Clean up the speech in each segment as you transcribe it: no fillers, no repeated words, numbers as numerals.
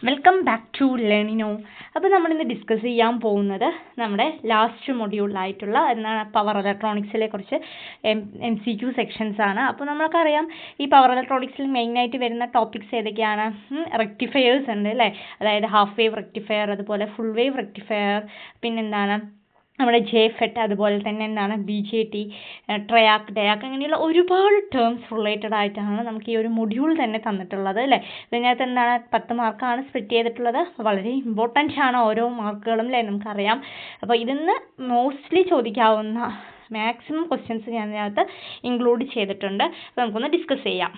Welcome back to Learnino. അപ്പോൾ നമ്മളിന്ന് discuss ചെയ്യാൻ പോകുന്നത് നമ്മുടെ ലാസ്റ്റ് മൊഡ്യൂളായിട്ടുള്ള എന്താണ് പവർ ഇലക്ട്രോണിക്സിലെ കുറച്ച് MCQ സെക്ഷൻസ് ആണ്. അപ്പോൾ നമ്മൾക്കറിയാം ഈ പവർ ഇലക്ട്രോണിക്സിൽ മെയിനായിട്ട് വരുന്ന ടോപ്പിക്സ് ഏതൊക്കെയാണ്? റെക്ടിഫയേഴ്സ് ഉണ്ട് അല്ലേ, അതായത് ഹാഫ് വേവ് റെക്ടിഫയർ, അതുപോലെ ഫുൾ വേവ് റെക്ടിഫയർ, പിന്നെന്താണ് നമ്മുടെ JFET, അതുപോലെ തന്നെ എന്താണ് BJT, ട്രയാക്ക്, ഡയാക്ക്, അങ്ങനെയുള്ള ഒരുപാട് ടേംസ് റിലേറ്റഡ് ആയിട്ടാണ് നമുക്ക് ഈ ഒരു മൊഡ്യൂൾ തന്നെ തന്നിട്ടുള്ളത് അല്ലേ. ഇതിനകത്ത് എന്താണ് 10 മാർക്കാണ് സ്പ്ലിറ്റ് ചെയ്തിട്ടുള്ളത്. വളരെ ഇമ്പോർട്ടൻ്റ് ആണ് ഓരോ മാർക്കുകളും അല്ലേ, നമുക്കറിയാം. അപ്പോൾ ഇതിന്ന് മോസ്റ്റ്ലി ചോദിക്കാവുന്ന മാക്സിമം ക്വസ്റ്റ്യൻസ് ഞാൻ ഇതിനകത്ത് ഇൻക്ലൂഡ് ചെയ്തിട്ടുണ്ട്. അപ്പോൾ നമുക്കൊന്ന് ഡിസ്കസ് ചെയ്യാം.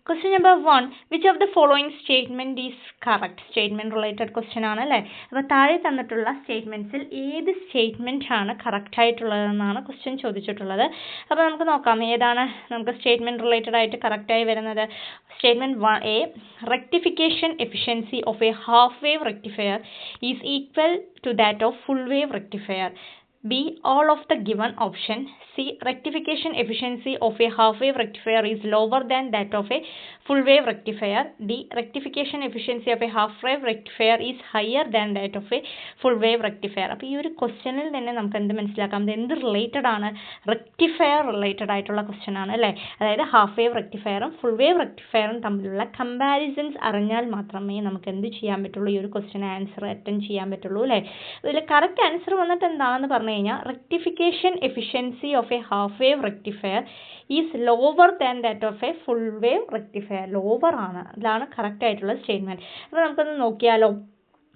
Question number 1. Which of the following statement is correct? Statement related question ആണ് അല്ലേ. അപ്പോൾ താഴെ തന്നിട്ടുള്ള സ്റ്റേറ്റ്മെൻറ്റ്സിൽ ഏത് സ്റ്റേറ്റ്മെൻറ്റ് ആണ് കറക്റ്റ് ആയിട്ടുള്ളതെന്നാണ് ക്വസ്റ്റ്യൻ ചോദിച്ചിട്ടുള്ളത്. അപ്പോൾ നമുക്ക് നോക്കാം ഏതാണ് നമുക്ക് സ്റ്റേറ്റ്മെൻറ്റ് റിലേറ്റഡ് ആയിട്ട് കറക്റ്റായി വരുന്നത്. Statement 1A, rectification efficiency of a half wave rectifier is equal to that of full wave rectifier. B, all of the given option. C, rectification efficiency of a half wave rectifier is lower than that of a full wave rectifier. D, rectification efficiency of a half wave rectifier is higher than that of a full wave rectifier. അപ്പോൾ ഈ ഒരു ക്വസ്റ്റ്യനിൽ തന്നെ നമുക്ക് എന്ത് മനസ്സിലാക്കാം, ഇത് എന്ത് റിലേറ്റഡ് ആണ്? റെക്ടിഫയർ റിലേറ്റഡ് ആയിട്ടുള്ള ക്വസ്റ്റ്യൻ ആണ് അല്ലേ. അതായത് ഹാഫ് വേവ് റെക്ടിഫയറും ഫുൾ വേവ് റെക്ടിഫയറും തമ്മിലുള്ള കമ്പാരിസൺസ് അറിഞ്ഞാൽ മാത്രമേ നമുക്ക് എന്ത് ചെയ്യാൻ പറ്റുള്ളൂ, ഈ ഒരു ക്വസ്റ്റ്യൻ ആൻസർ അറ്റൻഡ് ചെയ്യാൻ പറ്റുള്ളൂ അല്ലേ. ഇതിൽ കറക്റ്റ് ആൻസർ വന്നിട്ട് എന്താണെന്ന് പറഞ്ഞു കഴിഞ്ഞാൽ rectification efficiency of a half wave rectifier is lower than that of A full wave rectifier. Lower ആണ്, ഇതാണ് കറക്റ്റ് ആയിട്ടുള്ള സ്റ്റേറ്റ്മെൻറ്റ്. അപ്പോൾ നമുക്കൊന്ന് നോക്കിയാലോ,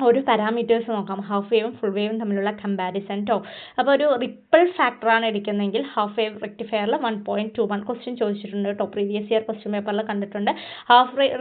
ഒരു പാരാമീറ്റേഴ്സ് നോക്കാം, ഹാഫ് വേവും ഫുൾ വേവും തമ്മിലുള്ള കമ്പാരിസൺ കേട്ടോ. അപ്പോൾ ഒരു റിപ്പിൾ ഫാക്ടറാണ് എടുക്കുന്നതെങ്കിൽ ഹാഫ് വേവ് റെക്ടിഫയറിൽ 1.21 ക്വസ്റ്റ്യൻ ചോദിച്ചിട്ടുണ്ട് കേട്ടോ, പ്രീവിയസ് ഇയർ ക്വസ്റ്റ്യൻ പേപ്പറിൽ കണ്ടിട്ടുണ്ട്.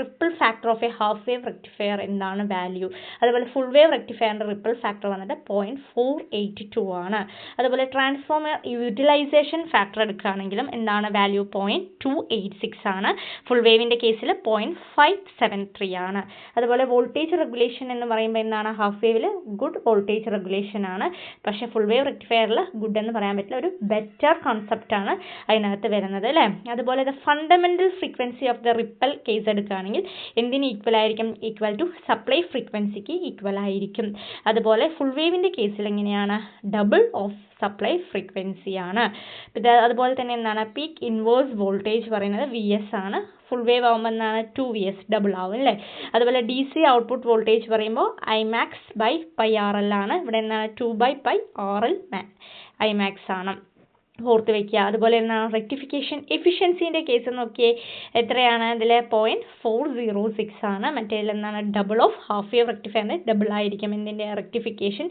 Ripple factor of a half wave rectifier എന്താണ് വാല്യൂ. അതുപോലെ ഫുൾ വേവ് റെക്ടിഫയറിൻ്റെ റിപ്പിൾ ഫാക്ടർ വന്നിട്ട് 0.482 ആണ്. അതുപോലെ ട്രാൻസ്ഫോമർ യൂട്ടിലൈസേഷൻ ഫാക്ടർ എടുക്കുകയാണെങ്കിലും എന്താണ് വാല്യൂ 0.286 ആണ്. ഫുൾ വേവിൻ്റെ കേസിൽ 0.573 ആണ്. അതുപോലെ വോൾട്ടേജ് റെഗുലേഷൻ എന്ന് പറയുമ്പോൾ എന്താണ്, ഹാഫ് വേവിൽ ഗുഡ് വോൾട്ടേജ് റെഗുലേഷൻ ആണ്, പക്ഷേ ഫുൾ വേവ് റെക്ടിഫയറിൽ ഗുഡ് എന്ന് പറയാൻ പറ്റില്ല, ഒരു ബെറ്റർ കോൺസെപ്റ്റ് ആണ് അതിനകത്ത് വരുന്നത് അല്ലേ. അതുപോലെ the fundamental frequency of the ripple case എടുക്കുകയാണെങ്കിൽ എന്തിന് ഈക്വൽ ആയിരിക്കും, ഈക്വൽ ടു സപ്ലൈ ഫ്രീക്വൻസിക്ക് ഈക്വൽ ആയിരിക്കും. അതുപോലെ ഫുൾ വേവിൻ്റെ കേസിൽ എങ്ങനെയാണ്, ഡബിൾ ഓഫ് സപ്ലൈ ഫ്രീക്വൻസി ആണ്. അതുപോലെ തന്നെ എന്താണ് പീക്ക് ഇൻവേഴ്സ് വോൾട്ടേജ് പറയുന്നത് VS ആണ്. ഫുൾ വേവ് ആകുമ്പോൾ എന്താണ് 2VS ഡബിൾ ആവും അല്ലേ. അതുപോലെ DC ഔട്ട്പുട്ട് വോൾട്ടേജ് പറയുമ്പോൾ IMAX by pi/RL ആണ്. ഇവിടെ എന്താണ് 2/pi/RL IMAX ആണ്, ഓർത്ത് വയ്ക്കുക. അതുപോലെ എന്താണ് റെക്ടിഫിക്കേഷൻ എഫിഷ്യൻസിൻ്റെ കേസ് നോക്കിയേ, എത്രയാണ് ഇതിൽ 0.406 ആണ്. മറ്റേതിൽ എന്താണ് ഡബിൾ ഓഫ് ഹാഫ് വേവ് റെക്ടിഫയറിൻ്റെ ഡബിൾ ആയിരിക്കും എന്തിൻ്റെ റെക്ടിഫിക്കേഷൻ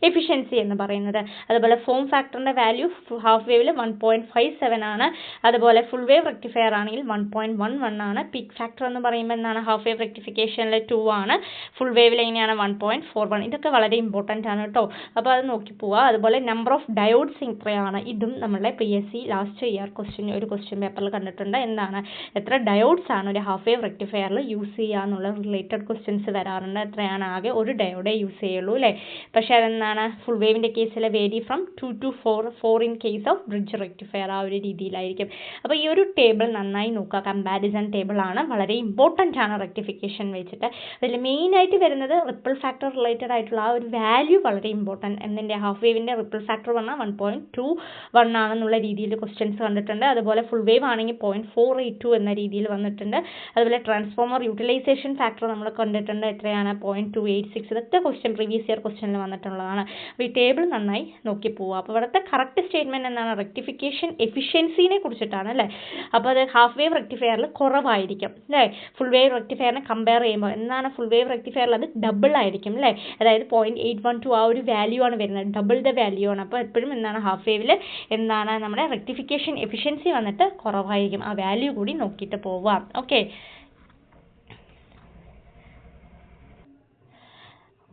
എഫിഷ്യൻസി എന്ന് പറയുന്നത്. അതുപോലെ ഫോം ഫാക്ടറിൻ്റെ വാല്യൂ ഹാഫ് വേവിൽ 1.57 ആണ്. അതുപോലെ ഫുൾ വേവ് റെക്ടിഫയർ ആണെങ്കിൽ 1.11 ആണ്. പീക്ക് ഫാക്ടർ എന്ന് പറയുമ്പോൾ എന്താണ് ഹാഫ് വേവ് റെക്ടിഫിക്കേഷനിൽ 2 ആണ്, ഫുൾ വേവിൽ എങ്ങനെയാണ് 1.41. ഇതൊക്കെ വളരെ ഇമ്പോർട്ടൻ്റ് ആണ് കേട്ടോ, അപ്പോൾ അത് നോക്കി പോവുക. അതുപോലെ നമ്പർ ഓഫ് ഡയോഡ്സ് എത്രയാണ്, ഇതും നമ്മളുടെ PSC ലാസ്റ്റ് ഇയർ ഒരു ക്വസ്റ്റ്യൻ പേപ്പറിൽ കണ്ടിട്ടുണ്ട്. എന്താണ് എത്ര ഡയോഡ്സ് ആണ് ഒരു ഹാഫ് വേവ് റെക്ടിഫയറിൽ യൂസ് ചെയ്യുക എന്നുള്ള റിലേറ്റഡ് ക്വസ്റ്റ്യൻസ് വരാറുണ്ട്. എത്രയാണ്, ആകെ ഒരു ഡയോഡേ യൂസ് ചെയ്യുള്ളൂ അല്ലേ. പക്ഷേ അതെന്താണ് ഫുൾ വേവിൻ്റെ കേസിൽ vary from 2 to 4 in case of bridge rectifier, ആ ഒരു രീതിയിലായിരിക്കും. അപ്പോൾ ഈ ഒരു ടേബിൾ നന്നായി നോക്കുക, കമ്പാരിസൺ ടേബിൾ ആണ്, വളരെ ഇമ്പോർട്ടൻ്റ് ആണ് റെക്ടിഫിക്കേഷൻ വെച്ചിട്ട്. അതിൽ മെയിനായിട്ട് വരുന്നത് റിപ്പിൾ ഫാക്ടർ റിലേറ്റഡ് ആയിട്ടുള്ള ആ ഒരു വാല്യൂ വളരെ ഇമ്പോർട്ടൻറ്റ്. എന്നിൻ്റെ ഹാഫ് വേവിൻ്റെ റിപ്പിൾ ഫാക്ടർ പറഞ്ഞാൽ 1.21 ആണെന്നുള്ള രീതിയിൽ ക്വസ്റ്റ്യൻസ് കണ്ടിട്ടുണ്ട്. അതുപോലെ ഫുൾ വേവ് ആണെങ്കിൽ 0.482 എന്ന രീതിയിൽ വന്നിട്ടുണ്ട്. അതുപോലെ ട്രാൻസ്ഫോമർ യൂട്ടിലൈസേഷൻ ഫാക്ടർ നമ്മൾ കണ്ടിട്ടുണ്ട്, എത്രയാണ് 0.286. ഇതൊക്കെ ക്വസ്റ്റ്യൻ പ്രീവിയസ് ഇയർ ക്വസ്റ്റ്യനിൽ വന്നിട്ടുള്ളതാണ്. അപ്പോൾ ഈ ടേബിൾ നന്നായി നോക്കി പോവുക. അപ്പോൾ ഇവിടുത്തെ കറക്റ്റ് സ്റ്റേറ്റ്മെൻറ്റ് എന്താണ്, റെക്ടിഫിക്കേഷൻ എഫിഷ്യൻസിനെ കുറിച്ചിട്ടാണ് അല്ലേ. അപ്പോൾ അത് ഹാഫ് വേവ് റെക്ടിഫയറിൽ കുറവായിരിക്കും അല്ലേ, ഫുൾ വേവ് റെക്ടിഫയറിനെ കമ്പയർ ചെയ്യുമ്പോൾ എന്താണ് ഫുൾ വേവ് റെക്ടിഫയറിൽ അത് ഡബിൾ ആയിരിക്കും അല്ലേ. അതായത് 0.812 ആ ഒരു വാല്യൂ ആണ് വരുന്നത്, ഡബിൾ ദ വാല്യൂ ആണ്. അപ്പോൾ എപ്പോഴും എന്താണ് ഹാഫ് വേവിൽ എന്താണ് നമ്മുടെ റെക്ടിഫിക്കേഷൻ എഫിഷ്യൻസി വന്നിട്ട് കുറവായിരിക്കും, ആ വാല്യൂ കൂടി നോക്കിയിട്ട് പോവാം. Okay,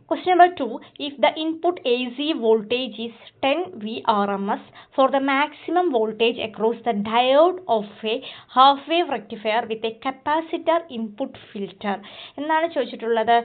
Question number 2. If the input AC voltage is 10 VRMS for the maximum voltage across the diode of a half-wave rectifier with a capacitor input filter. എന്നാണ് ചോദിച്ചിട്ടുള്ളത്.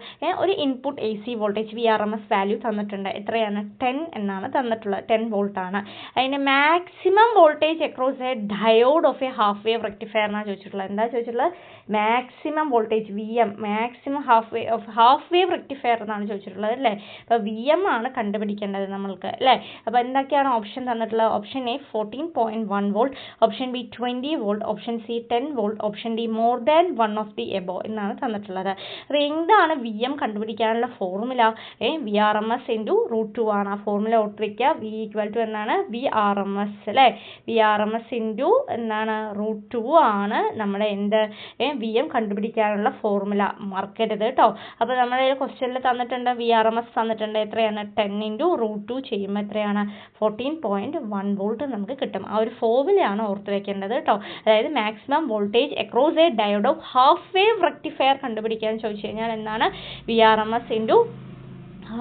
ഒരു input AC voltage VRMS value തന്നിട്ടുണ്ട്. എത്രയാണ്? 10 എന്നാണ് തന്നിട്ടുള്ളത്. 10 volt ആണ്. അതിന് maximum voltage across A diode off a half wave rectifier എന്നാണ് ചോദിച്ചിട്ടുള്ളത്. എന്താ ചോദിച്ചിട്ടുള്ളത്? Maximum voltage VM, maximum half wave rectifier എന്നാണ് ചോദിച്ചിട്ടുള്ളത് അല്ലേ. അപ്പോൾ VM ആണ് കണ്ടുപിടിക്കേണ്ടത് നമ്മൾക്ക് അല്ലേ. അപ്പോൾ എന്തൊക്കെയാണ് ഓപ്ഷൻ തന്നിട്ടുള്ളത്? Option A 14.1 volt, option B 20 volt, option C 10 volt, option D more than one of the above എന്നാണ് തന്നിട്ടുള്ളത്. അപ്പോൾ എന്താണ് VM കണ്ടുപിടിക്കാനുള്ള ഫോർമുല? VRMS ഇൻറ്റു √2 ആണ്. ആ ഫോർമുല ഓർത്തിരിക്കുക. V ഈക്വൽ ടു എന്നാണ്? VRMS അല്ലേ. VRMS ഇൻറ്റു എന്താണ്? √2 ആണ് നമ്മുടെ എന്ത് VM കണ്ടുപിടിക്കാനുള്ള ഫോർമുല. മറക്കരുത് കേട്ടോ. അപ്പോൾ നമ്മുടെ ക്വസ്റ്റ്യനിൽ തന്നിട്ടുണ്ട് VRMS തന്നിട്ടുണ്ട്. എത്രയാണ്? 10 ഇൻറ്റു √2 ചെയ്യുമ്പോൾ എത്രയാണ്? 14.1 വോൾട്ട് നമുക്ക് കിട്ടും. ആ ഒരു ഫോർമുലയാണ് ഓർത്ത് വെക്കേണ്ടത് കേട്ടോ. അതായത് maximum voltage across A diode off half wave rectifier കണ്ടുപിടിക്കാൻ ചോദിച്ചു കഴിഞ്ഞാൽ എന്താണ്? VRMS ഇൻറ്റു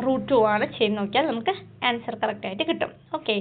√2 ആണ്. ചെയ്ത് നോക്കിയാൽ നമുക്ക് ആൻസർ കറക്റ്റായിട്ട് കിട്ടും. Okay.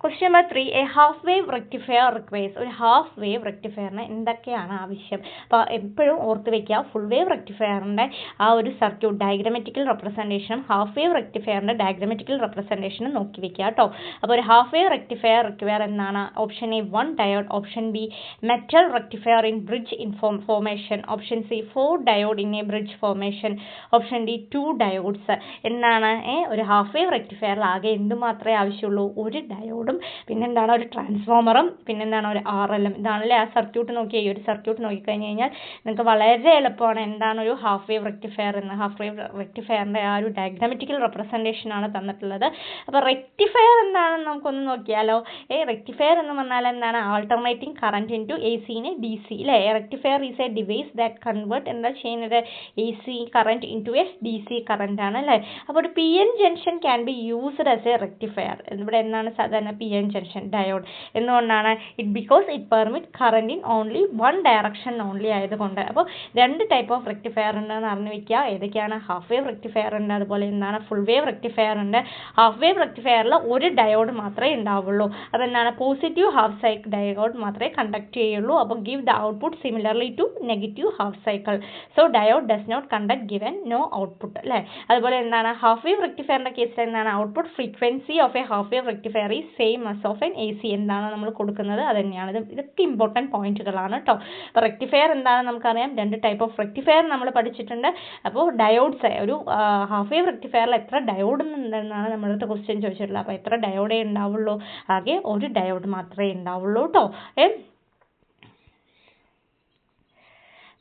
Question number 3. A half wave rectifier requires. ഒരു ഹാഫ് വേവ് റെക്ടിഫയറിന് എന്തൊക്കെയാണ് ആവശ്യം? അപ്പോൾ എപ്പോഴും ഓർത്ത് വയ്ക്കുക, ഫുൾ വേവ് റെക്ടിഫയറിൻ്റെ ആ ഒരു സർക്യൂട്ട് ഡയഗ്രമാറ്റിക്കൽ റെപ്രസെൻറ്റേഷനും ഹാഫ് വേവ് റെക്ടിഫയറിൻ്റെ ഡയഗ്രമാറ്റിക്കൽ റെപ്രസെൻറ്റേഷനും നോക്കി വയ്ക്കുക കേട്ടോ. അപ്പോൾ ഒരു ഹാഫ് വേവ് റെക്ടിഫയർ റിക്വയർ എന്നാണ്? Option A 1 diode, option B metal rectifier in bridge in formation, option C 4 diode in A bridge formation, option D 2 diodes. എന്നാണ് ഒരു ഹാഫ് വേവ് റെക്ടിഫയറിൽ ആകെ എന്ത് മാത്രമേ ആവശ്യമുള്ളൂ? ഒരു ഡയോഡ്, പിന്നെന്താണ്? ഒരു ട്രാൻസ്ഫോമറും, പിന്നെന്താണ്? ഒരു RLM. ഇതാണല്ലേ ആ സർക്യൂട്ട് നോക്കിയാൽ. ഈ ഒരു സർക്യൂട്ട് നോക്കിക്കഴിഞ്ഞ് കഴിഞ്ഞാൽ നിങ്ങൾക്ക് വളരെ എളുപ്പമാണ് എന്താണ് ഒരു ഹാഫ് വേവ് റെക്ടിഫയർ എന്ന്. ഹാഫ് വേവ് റെക്ടിഫയറിൻ്റെ ആ ഒരു ഡയഗ്രാമറ്റിക്കൽ റെപ്രസെൻറ്റേഷൻ ആണ് തന്നിട്ടുള്ളത്. അപ്പോൾ റെക്ടിഫയർ എന്താണെന്ന് നമുക്കൊന്ന് നോക്കിയാലോ. റെക്ടിഫയർ എന്ന് പറഞ്ഞാൽ എന്താണ്? ആൾട്ടർനേറ്റിംഗ് കറണ്ട് ഇൻറ്റു AC നെ DC അല്ലേ. Rectifier is A device that convert എന്താ ചെയ്യുന്നത്? AC current into A DC current ആണ് അല്ലേ. അപ്പോൾ ഒരു PN junction can be used as A rectifier. ഇവിടെ എന്താണ് സാധാരണ PN ജംഗ്ഷൻ ഡയോഡ് എന്തുകൊണ്ടാണ്? Because it permit current in only one direction only ആയതുകൊണ്ട്. അപ്പോൾ രണ്ട് ടൈപ്പ് ഓഫ് റെക്ടിഫയർ ഉണ്ടെന്ന് അറിഞ്ഞു വെക്കുക. ഏതൊക്കെയാണ്? ഹാഫ് വേവ് റെക്ടിഫയർ ഉണ്ട്, അതുപോലെ എന്താണ്? ഫുൾ വേവ് റെക്ടിഫയർ ഉണ്ട്. ഹാഫ് വേവ് റെക്ടിഫയറിൽ ഒരു ഡയോഡ് മാത്രമേ ഉണ്ടാവുള്ളൂ. അതെന്താണ്? പോസിറ്റീവ് ഹാഫ് സൈക്കിൾ ഡയോഡ് മാത്രമേ കണ്ടക്ട് ചെയ്യുള്ളൂ. അപ്പോൾ give the output similarly to negative half cycle. So diode does not conduct given no output അല്ലേ. അതുപോലെ എന്താണ്? ഹാഫ് വേവ് റെക്ടിഫയറിൻ്റെ കേസിൽ എന്താണ്? Output frequency of a half wave rectifier is same as of an AC. എന്താണ് നമ്മൾ കൊടുക്കുന്നത് അത് തന്നെയാണ്. ഇതൊക്കെ ഇമ്പോർട്ടൻറ്റ് പോയിന്റുകളാണ് കേട്ടോ. അപ്പോൾ റെക്ടിഫയർ എന്താണ് നമുക്കറിയാം. രണ്ട് ടൈപ്പ് ഓഫ് റെക്ടിഫയർ നമ്മൾ പഠിച്ചിട്ടുണ്ട്. അപ്പോൾ ഡയോഡ്സ്, ഒരു ഹാഫ് വേവ് റെക്ടിഫയറിൽ എത്ര ഡയോഡ് ഉണ്ടെന്നാണ് നമ്മുടെ ക്വസ്റ്റ്യൻ ചോദിച്ചിട്ടുള്ളത്. അപ്പോൾ എത്ര ഡയോഡേ ഉണ്ടാവുള്ളൂ? ആകെ ഒരു ഡയോഡ് മാത്രമേ ഉണ്ടാവുള്ളൂ കേട്ടോ.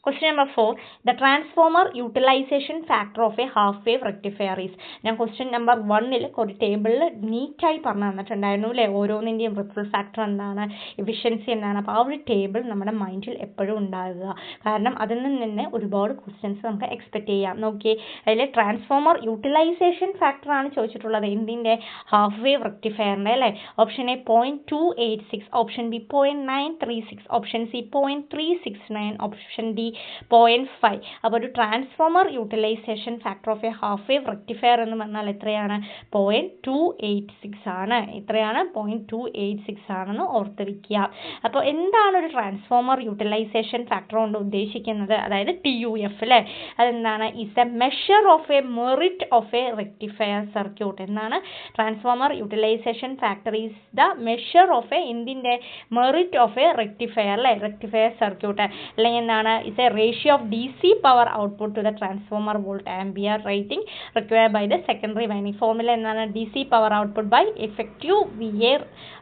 Question number 4. The transformer utilization factor of a half wave rectifier is. ഞാൻ question number 1 ഒരു ടേബിളിൽ നീറ്റായി പറഞ്ഞു തന്നിട്ടുണ്ടായിരുന്നു അല്ലേ. ഓരോന്നിൻ്റെയും റിപ്പിൾ ഫാക്ടർ എന്താണ്, എഫിഷ്യൻസി എന്താണ്. അപ്പോൾ ആ ഒരു ടേബിൾ നമ്മുടെ മൈൻഡിൽ എപ്പോഴും ഉണ്ടാകുക. കാരണം അതിൽ നിന്ന് തന്നെ ഒരുപാട് ക്വസ്റ്റ്യൻസ് നമുക്ക് എക്സ്പെക്ട് ചെയ്യാം. നോക്കിയേ, അതിൽ ട്രാൻസ്ഫോമർ യൂട്ടിലൈസേഷൻ ഫാക്ടർ ആണ് ചോദിച്ചിട്ടുള്ളത്. എന്തിൻ്റെ? ഹാഫ് വേവ് റെക്ടിഫയറിൻ്റെ അല്ലേ. Option A 0.286, option B 0.936, option C 0.369, option D 0.5. അപ്പോൾ ഒരു transformer utilization factor of a half wave rectifier എന്ന് പറഞ്ഞാൽ എത്രയാണ്? 0.286 ആണ്. എത്രയാണ്? 0.286 ആണെന്ന് ഓർത്ത് വയ്ക്കുക. അപ്പോൾ എന്താണ് ഒരു ട്രാൻസ്ഫോമർ യൂട്ടിലൈസേഷൻ ഫാക്ടർ കൊണ്ട് ഉദ്ദേശിക്കുന്നത്? അതായത് TUF അല്ലേ. അതെന്താണ്? Is a measure of a merit of a rectifier circuit. എന്നാണ്? Transformer utilization factor is the measure of a എന്തിൻ്റെ? മെറിറ്റ് ഓഫ് എ റെക്ടിഫയർ അല്ലേ. Rectifier circuit. അല്ലെങ്കിൽ എന്താണ്? is a ratio of DC power output to the transformer volt ampere rating required by the secondary winding. Formula എന്താണ്? DC power output by effective VA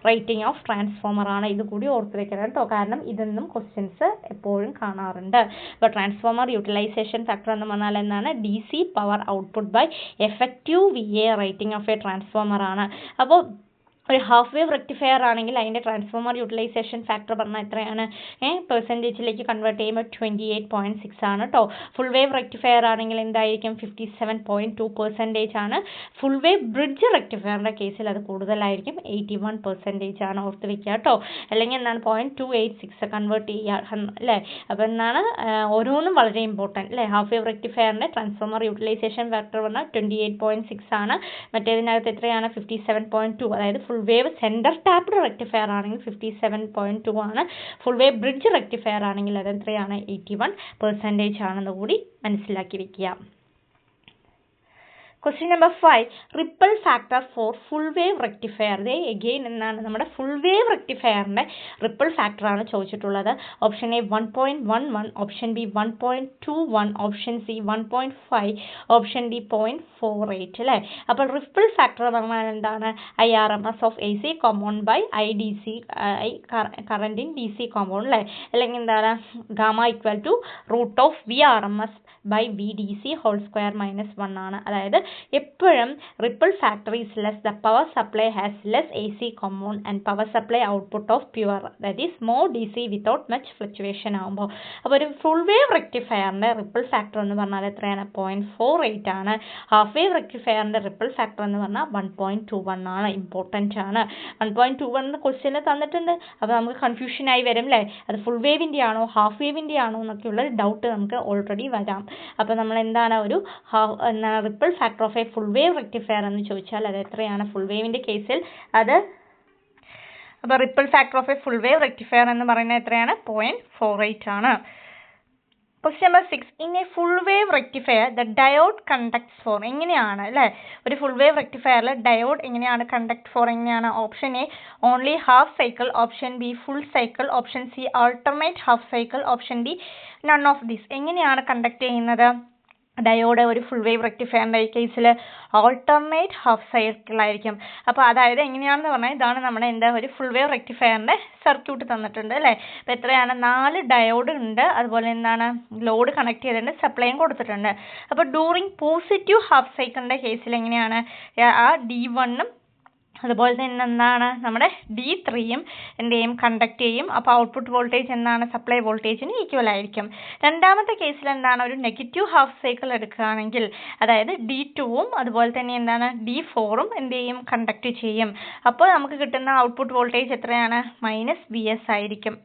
rating of transformer ആണ്. ഇത് കൂടി ഓർത്ത് വെക്കണം കേട്ടോ. കാരണം ഇതൊന്നും ക്വസ്റ്റ്യൻസ് എപ്പോഴും കാണാറുണ്ട്. അപ്പോൾ ട്രാൻസ്ഫോമർ യൂട്ടിലൈസേഷൻ ഫാക്ടർ എന്ന് പറഞ്ഞാൽ എന്താണ്? DC power output by effective VA rating of a transformer ആണ്. അപ്പോൾ ഒരു ഹാഫ് വേവ് റെക്ടിഫയർ ആണെങ്കിൽ അതിൻ്റെ ട്രാൻസ്ഫോമർ യൂട്ടിലൈസേഷൻ ഫാക്ടർ പറഞ്ഞാൽ എത്രയാണ് പെർസെൻറ്റേജിലേക്ക് കൺവേർട്ട് ചെയ്യുമ്പോൾ 28.6 ആണ് കേട്ടോ. ഫുൾ വേവ് റെക്ടിഫയർ ആണെങ്കിൽ എന്തായിരിക്കും 57.2% ആണ്. ഫുൾ വേവ് ബ്രിഡ്ജ് റെക്ടിഫയറിൻ്റെ കേസിൽ അത് കൂടുതലായിരിക്കും 81% ആണ്. ഓർത്ത് വയ്ക്കുക കേട്ടോ. അല്ലെങ്കിൽ എന്താണ് 0.286 കൺവേർട്ട് ചെയ്യുക അല്ലേ. അപ്പോൾ എന്താണ് ഓരോന്നും വളരെ ഇമ്പോർട്ടൻറ്റ് അല്ലേ. ഹാഫ് വേവ് റെക്ടിഫയറിൻ്റെ ട്രാൻസ്ഫോമർ യൂട്ടിലൈസേഷൻ ഫാക്ടർ പറഞ്ഞാൽ 28.6 ആണ്. മറ്റേതിനകത്ത് എത്രയാണ് 57.2. അതായത് full wave centre tapped rectifier ആണെങ്കിൽ 57.2 ആണ്. ഫുൾ വേവ് ബ്രിഡ്ജ് റെക്ടിഫയർ ആണെങ്കിൽ അത് എത്രയാണ് 81% ആണെന്ന് കൂടി മനസ്സിലാക്കി വെക്കുക. Question number 5. Ripple factor for full wave rectifier. Again എന്താണ് നമ്മുടെ full wave rectifierന്റെ ripple factor ആണ് ചോദിച്ചിട്ടുള്ളത്. Option A 1.11, option B 1.21, option C 1.5, option D 0.48 അല്ലേ. അപ്പോൾ റിപ്പിൾ ഫാക്ടർ പറഞ്ഞാൽ എന്താണ് IRMS of AC compound by IDC current in DC compound അല്ലേ. അല്ലെങ്കിൽ എന്താണ് gamma equal to root of VRMS by VDC whole square minus 1 ആണ്. അതായത് എപ്പോഴും ripple factor is less the power supply has less AC compound and power supply output of pure that is more DC without much fluctuation ആകുമ്പോൾ. അപ്പോൾ ഒരു full wave റെക്ടിഫയറിൻ്റെ ripple factor എന്ന് പറഞ്ഞാൽ എത്രയാണ് 0.48 ആണ്. ഹാഫ് വേവ് റെക്ടിഫയറിൻ്റെ റിപ്പിൾ ഫാക്ടർ എന്ന് പറഞ്ഞാൽ 1.21 ആണ്. ഇമ്പോർട്ടൻ്റ് ആണ്. 1.21 ക്വസ്റ്റ്യനിൽ തന്നിട്ടുണ്ട്. അപ്പോൾ നമുക്ക് കൺഫ്യൂഷനായി വരും അല്ലേ. അത് ഫുൾ വേവിൻ്റെ ആണോ ഹാഫ് വേവിൻ്റെ ആണോ എന്നൊക്കെയുള്ള ഡൗട്ട് നമുക്ക് ഓൾറെഡി വരാം. അപ്പോൾ നമ്മൾ എന്താണ് ഒരു ripple factor of A full wave rectifier എന്ന് ചോദിച്ചാൽ അത് എത്രയാണ് ഫുൾ വേവിൻ്റെ കേസിൽ അത്. അപ്പോൾ ripple factor of A full wave rectifier എന്ന് പറയുന്നത് എത്രയാണ് 0.48 ആണ്. Question number 6. In a full wave rectifier, the diode conducts for എങ്ങനെയാണ് അല്ലേ. ഒരു ഫുൾ വേവ് റെക്ടിഫയറിൽ ഡയോഡ് എങ്ങനെയാണ് കണ്ടക്ട് ഫോർ എങ്ങനെയാണ്. Option A only half cycle, option B full cycle, option C alternate half cycle, option D none of this. എങ്ങനെയാണ് conduct ചെയ്യുന്നത് diode ഒരു full wave റെക്ടിഫയറിൻ്റെ ഈ കേസിൽ ആൾട്ടർനേറ്റ് ഹാഫ് സൈക്കിൾ ആയിരിക്കും. അപ്പോൾ അതായത് എങ്ങനെയാണെന്ന് പറഞ്ഞാൽ ഇതാണ് നമ്മുടെ എന്താ ഒരു ഫുൾ വേവ് റെക്ടിഫയറിൻ്റെ സർക്യൂട്ട് തന്നിട്ടുണ്ട് അല്ലേ. അപ്പോൾ എത്രയാണ് 4 ഡയോഡ് ഉണ്ട്. അതുപോലെ എന്താണ് ലോഡ് കണക്ട് ചെയ്തിട്ടുണ്ട്, സപ്ലൈയും കൊടുത്തിട്ടുണ്ട്. അപ്പോൾ ഡ്യൂറിങ് പോസിറ്റീവ് ഹാഫ് സൈക്കിളിൻ്റെ കേസിൽ എങ്ങനെയാണ് ആ D1ഉം അതുപോലെ തന്നെ എന്താണ് നമ്മുടെ D3യും എന്ത് ചെയ്യും കണ്ടക്ട് ചെയ്യും. അപ്പോൾ ഔട്ട്പുട്ട് വോൾട്ടേജ് എന്താണ് സപ്ലൈ വോൾട്ടേജിന് ഈക്വൽ ആയിരിക്കും. രണ്ടാമത്തെ കേസിൽ എന്താണ് ഒരു നെഗറ്റീവ് ഹാഫ് സൈക്കിൾ എടുക്കുകയാണെങ്കിൽ അതായത് D2ഉം അതുപോലെ തന്നെ എന്താണ് D4ഉം എന്ത് ചെയ്യും കണ്ടക്ട് ചെയ്യും. അപ്പോൾ നമുക്ക് കിട്ടുന്ന ഔട്ട്പുട്ട് വോൾട്ടേജ് എത്രയാണ് -VS ആയിരിക്കും.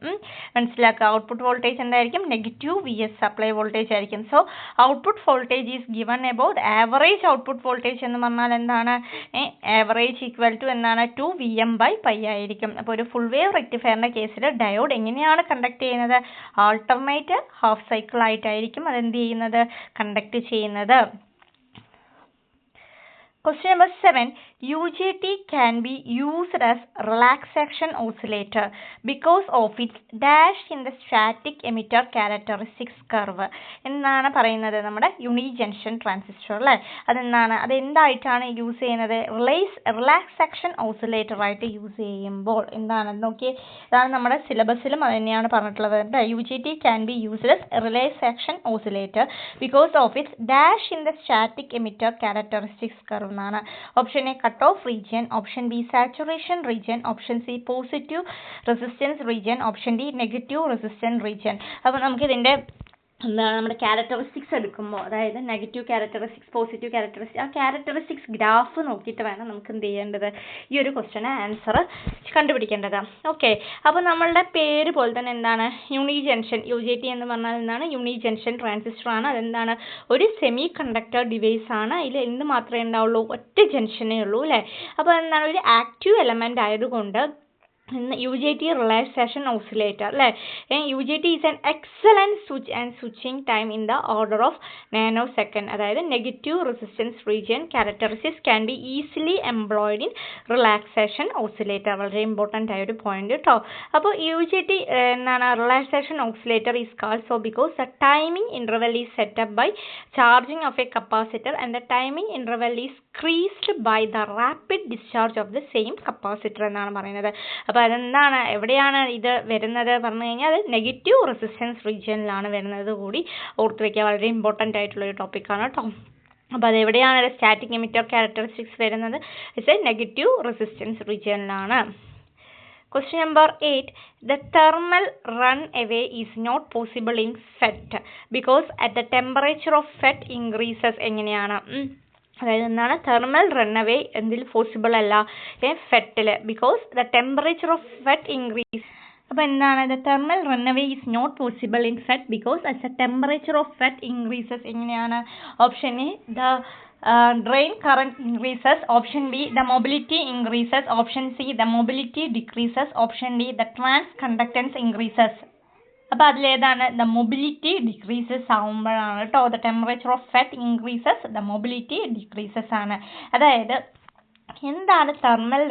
മനസ്സിലാക്കുക. ഔട്ട്പുട്ട് വോൾട്ടേജ് എന്തായിരിക്കും നെഗറ്റീവ് VS സപ്ലൈ വോൾട്ടേജ് ആയിരിക്കും. So output voltage is given about average output voltage എന്ന് പറഞ്ഞാൽ എന്താണ് ആവറേജ് ഈക്വൽ എന്താണ് 2Vm/π ആയിരിക്കും. അപ്പോൾ ഒരു ഫുൾ വേവ് റെക്ടിഫയറിൻ്റെ കേസിൽ ഡയോഡ് എങ്ങനെയാണ് കണ്ടക്ട് ചെയ്യുന്നത് ആൾട്ടർനേറ്റ് ഹാഫ് സൈക്കിൾ ആയിട്ടായിരിക്കും അതെന്ത് ചെയ്യുന്നത് കണ്ടക്ട് ചെയ്യുന്നത്. Question number 7. UJT can be used as relaxation oscillator because of its dash in the static emitter characteristics curve. എന്താണ് പറയുന്നത് നമ്മുടെ യൂണി ജംഗ്ഷൻ ട്രാൻസിസ്റ്റർ അല്ലേ. അതെന്തായിട്ടാണ് യൂസ് ചെയ്യുന്നത് റിലാക്സേഷൻ ഓസിലേറ്റർ ആയിട്ട് യൂസ് ചെയ്യുമ്പോൾ എന്താണ് നോക്കിയേ. ഇതാണ് നമ്മുടെ സിലബസിലും അത് തന്നെയാണ് പറഞ്ഞിട്ടുള്ളത്. UJT can be used as relaxation oscillator because of its dash in the static emitter characteristics curve. Option A cut off region, option B saturation region, option C positive resistance region, option D negative resistance region. അപ്പോൾ നമുക്കിതിൻ്റെ എന്താണ് നമ്മുടെ characteristics എടുക്കുമ്പോൾ അതായത് negative characteristics positive characteristics ആ characteristics graph നോക്കിയിട്ട് വേണം നമുക്ക് എന്ത് ചെയ്യേണ്ടത് ഈ ഒരു ക്വസ്റ്റ്യന് ആൻസർ കണ്ടുപിടിക്കേണ്ടത്. ഓക്കെ. അപ്പോൾ നമ്മളുടെ പേര് പോലെ തന്നെ എന്താണ് യൂണി ജംഗ്ഷൻ UJT എന്ന് പറഞ്ഞാൽ എന്താണ് യൂണി ജംഗ്ഷൻ ട്രാൻസിസ്റ്റർ ആണ്. അതെന്താണ് ഒരു സെമി കണ്ടക്ടർ ഡിവൈസ് ആണ്. അതിൽ എന്ത് മാത്രമേ ഉണ്ടാവുള്ളൂ ഒറ്റ ജംഗ്ഷനേ ഉള്ളൂ അല്ലേ. അപ്പോൾ എന്താണ് ഒരു ആക്റ്റീവ് എലമെൻ്റ് ആയതുകൊണ്ട് UJT relaxation oscillator അല്ലേ. UJT is an excellent switch and switching time in the order of nanosecond. അതായത് negative resistance region characteristics can be easily employed in relaxation oscillator. വളരെ ഇമ്പോർട്ടൻ്റ് ആയ ഒരു പോയിന്റ് കേട്ടോ. അപ്പോൾ UJT എന്താണ് relaxation oscillator is called so because the timing interval is set up by charging of a capacitor and the timing interval is creased by the rapid discharge of the same capacitor എന്നാണ് പറയുന്നത്. അപ്പോൾ അതെന്താണ് എവിടെയാണ് ഇത് വരുന്നത് പറഞ്ഞു കഴിഞ്ഞാൽ അത് നെഗറ്റീവ് റെസിസ്റ്റൻസ് റീജിയനിലാണ് വരുന്നത് കൂടി ഓർത്ത് വയ്ക്കുക. വളരെ ഇമ്പോർട്ടൻ്റ് ആയിട്ടുള്ളൊരു ടോപ്പിക്കാണ് കേട്ടോ. അപ്പോൾ അതെവിടെയാണ് സ്റ്റാറ്റിക് എമിറ്റർ ക്യാരക്ടറിസ്റ്റിക്സ് വരുന്നത്? ഇറ്റ്സ് എ നെഗറ്റീവ് റെസിസ്റ്റൻസ് റീജിയനിലാണ്. Question number 8. The thermal runaway is not possible in FET because at the temperature of FET increases. എങ്ങനെയാണ്? അതായത് എന്താണ് തെർമൽ റൺഅവേ എന്തിൽ പോസിബിൾ അല്ല? ഫെറ്റിൽ, because the temperature of FET increase. അപ്പോൾ എന്താണ്? The thermal runaway is not possible in FET because at the temperature of FET increases. എങ്ങനെയാണ്? Option A the drain current increases, option B the mobility increases, option C the mobility decreases, option D the trans conductance increases. അപ്പോൾ അതിലേതാണ്? The mobility decreases ആവുമ്പോഴാണ് കേട്ടോ the temperature of FET increases, the mobility decreases ആണ്. അതായത് എന്താണ് thermal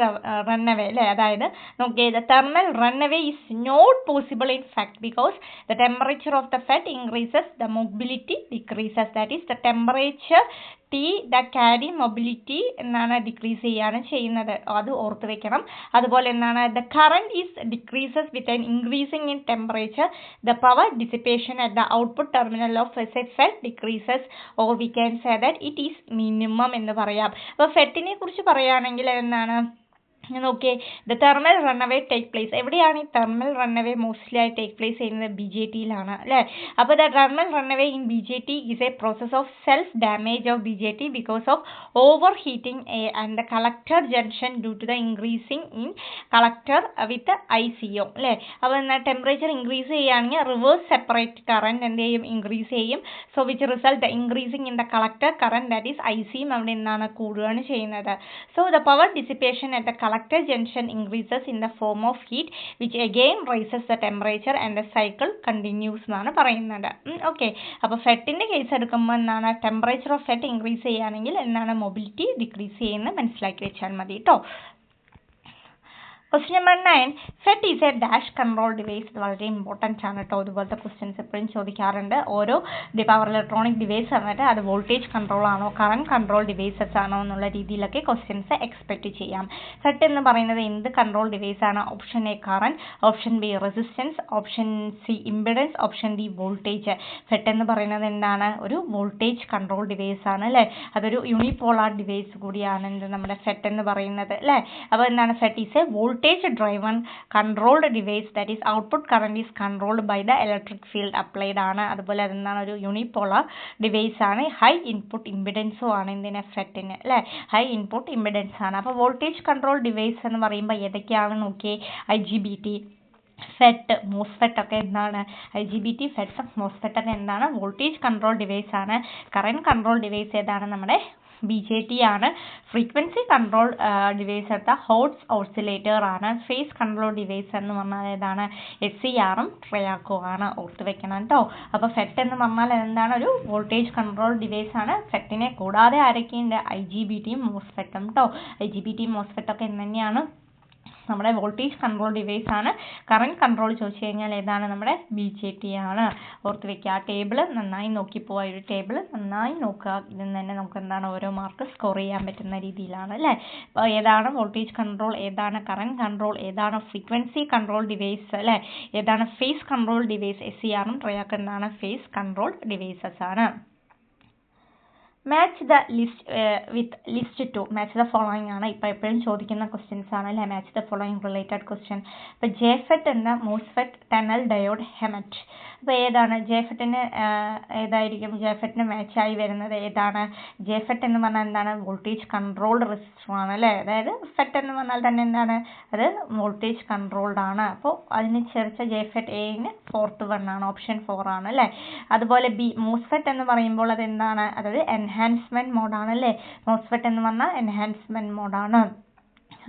runaway അല്ലേ? അതായത് നോക്കിയേ, the thermal runaway is not possible in FET because the temperature of the FET increases, the mobility decreases. That is the temperature T the carry mobility എന്നാണ് decrease ചെയ്യാണ് ചെയ്യുന്നത്, അത് ഓർത്ത് വെക്കണം. അതുപോലെ എന്താണ്? The current is decreases with an increasing in temperature, the power dissipation at the output terminal of FET decreases, or we can say that it is minimum എന്ന് പറയാം. അപ്പോൾ ഫെറ്റിനെ കുറിച്ച് പറയുകയാണെങ്കിൽ എന്താണ്? നോക്കിയേ, the thermal runaway take place. എവിടെയാണ് ഈ തെർമൽ റൺഅവേ മോസ്റ്റ്ലി ആയി ടേക്ക് പ്ലേസ് ചെയ്യുന്നത്? ബി ജെ ടിയിലാണ് അല്ലേ? അപ്പോൾ the thermal runaway in B J T is a process of self damage of B J T because of overheating and the collector junction due to the increasing in collector with ICO അല്ലേ? അപ്പോൾ എന്നാൽ temperature increase ചെയ്യുകയാണെങ്കിൽ reverse separate current എന്ത് ചെയ്യും? Increase ചെയ്യും. So which result the increasing in the collector current, that is ICയും അവിടെ എന്താണ്? കൂടുകയാണ് ചെയ്യുന്നത്. So the power dissipation at the collector junction increases in the form of heat which again raises the temperature and the cycle continues എന്നാണ് പറയുന്നത്. Okay, അപ്പോൾ ഫെറ്റിൻ്റെ case എടുക്കുമ്പോൾ എന്താണ്? ടെമ്പറേച്ചർ ഓഫ് ഫെറ്റ് ഇൻക്രീസ് ചെയ്യുകയാണെങ്കിൽ എന്താണ്? മൊബിലിറ്റി ഡിക്രീസ് ചെയ്യുന്നത് മനസ്സിലാക്കി വെച്ചാൽ മതി കേട്ടോ. Question number 9. FET is a dash control device. ഇത് വളരെ ഇമ്പോർട്ടൻ്റ് ആണ് കേട്ടോ. ഇതുപോലത്തെ ക്വസ്റ്റ്യൻസ് എപ്പോഴും ചോദിക്കാറുണ്ട്. ഓരോ പവർ ഇലക്ട്രോണിക് ഡിവൈസ് വന്നിട്ട് അത് വോൾട്ടേജ് കൺട്രോൾ ആണോ കറണ്ട് കൺട്രോൾ ഡിവൈസസ് ആണോ എന്നുള്ള രീതിയിലൊക്കെ ക്വസ്റ്റ്യൻസ് എക്സ്പെക്റ്റ് ചെയ്യാം. ഫെറ്റ് എന്ന് പറയുന്നത് എന്ത് കൺട്രോൾ ഡിവൈസ് ആണ്? Option A current, option B resistance, option C impedance, option D voltage. FET എന്ന് പറയുന്നത് എന്താണ്? ഒരു വോൾട്ടേജ് കൺട്രോൾ ഡിവൈസ് ആണ് അല്ലേ? അതൊരു യൂണിപോളാർ ഡിവൈസ് കൂടിയാണ് എന്ത് നമ്മുടെ ഫെറ്റ് എന്ന് പറയുന്നത് അല്ലേ? അപ്പോൾ എന്താണ്? FET is a voltage driven controlled device, that is output current is controlled by the electric field applied ആണ്. അതുപോലെ അതെന്താണ്? ഒരു യൂണിപോളാർ ഡിവൈസ് ആണ്. ഹൈ ഇൻപുട്ട് ഇമ്പിഡൻസും ആണ് എന്തിന്? ഫെറ്റിന് അല്ലേ? ഹൈ ഇൻപുട്ട് ഇമ്പിഡൻസ് ആണ്. അപ്പോൾ വോൾട്ടേജ് കൺട്രോൾ ഡിവൈസ് എന്ന് പറയുമ്പോൾ ഏതൊക്കെയാണ് നോക്കിയേ? IGBT, ഫെറ്റ്, മോസ്ഫെറ്റ് ഒക്കെ എന്താണ്? IGBT, ഫെറ്റ്, മോസ്ഫെറ്റ് ഒക്കെ എന്താണ്? വോൾട്ടേജ് കൺട്രോൾ ഡിവൈസ് ആണ്. കറണ്ട് കൺട്രോൾ ഡിവൈസ് ഏതാണ്? നമ്മുടെ BJT ആണ്. ഫ്രീക്വൻസി കൺട്രോൾ ഡിവൈസ് എടുത്ത ഹോട്ട്സ് ഓസിലേറ്റർ ആണ്. ഫേസ് കൺട്രോൾ ഡിവൈസ് എന്ന് പറഞ്ഞാൽ ഏതാണ്? SCRഉം ട്രയാക്കും ആണ്. ഓർത്ത് വെക്കണം കേട്ടോ. അപ്പോൾ ഫെറ്റ് എന്ന് പറഞ്ഞാൽ എന്താണ്? ഒരു വോൾട്ടേജ് കൺട്രോൾ ഡിവൈസ് ആണ്. ഫെറ്റിനെ കൂടാതെ ആരൊക്കെയുണ്ട്? IGBTയും മോസ്ഫെറ്റും കേട്ടോ. IGBT മോസ്ഫെറ്റ് ഒക്കെ എന്ത് തന്നെയാണ്? നമ്മുടെ വോൾട്ടേജ് കൺട്രോൾ ഡിവൈസ് ആണ്. കറണ്ട് കൺട്രോൾ ചോദിച്ചു കഴിഞ്ഞാൽ ഏതാണ്? നമ്മുടെ BJT ആണ്. ഓർത്ത് വെക്കുക. ആ ടേബിൾ നന്നായി നോക്കി പോവുക. ഒരു ടേബിൾ നന്നായി നോക്കുക. ഇതിൽ നിന്ന് തന്നെ നമുക്ക് എന്താണ്? ഓരോ മാർക്ക് സ്കോർ ചെയ്യാൻ പറ്റുന്ന രീതിയിലാണ് അല്ലേ? അപ്പോൾ ഏതാണ് വോൾട്ടേജ് കൺട്രോൾ, ഏതാണ് കറണ്ട് കൺട്രോൾ, ഏതാണ് ഫ്രീക്വൻസി കൺട്രോൾ ഡിവൈസ് അല്ലേ? ഏതാണ് ഫേസ് കൺട്രോൾ ഡിവൈസ്? SCRഉം ട്രയാക്കും എന്താണ്? ഫേസ് കൺട്രോൾ ഡിവൈസസ് ആണ്. Match the list with list two. Match the following ആണ്. ഇപ്പോൾ എപ്പോഴും ചോദിക്കുന്ന ക്വസ്റ്റ്യൻസ് ആണ് അല്ലേ? Match the following related question. ഇപ്പോൾ JFET എന്ന മോസ്ഫെറ്റ്, ടണൽ ഡയോഡ്, ഹെമറ്റ്. അപ്പോൾ ഏതാണ് JFETന്? ഏതായിരിക്കും JFETന് മാച്ചായി വരുന്നത്? ഏതാണ്? JFET എന്ന് പറഞ്ഞാൽ എന്താണ്? വോൾട്ടേജ് കൺട്രോൾഡ് റെസിസ്റ്റർ ആണ് അല്ലേ? അതായത് ഫെറ്റ് എന്ന് പറഞ്ഞാൽ തന്നെ എന്താണ്? അത് വോൾട്ടേജ് കൺട്രോൾഡ് ആണ്. അപ്പോൾ അതിന് ചേർച്ച JFET Aന് 4th വൺ ആണ്. ഓപ്ഷൻ 4 ആണ് അല്ലേ? അതുപോലെ B മോസ്ഫെറ്റ് എന്ന് പറയുമ്പോൾ അതെന്താണ്? അതായത് എൻഹാൻസ്മെൻറ്റ് മോഡാണ് അല്ലേ? മോസ്ഫെറ്റ് എന്ന് പറഞ്ഞാൽ എൻഹാൻസ്മെൻറ്റ് മോഡാണ്.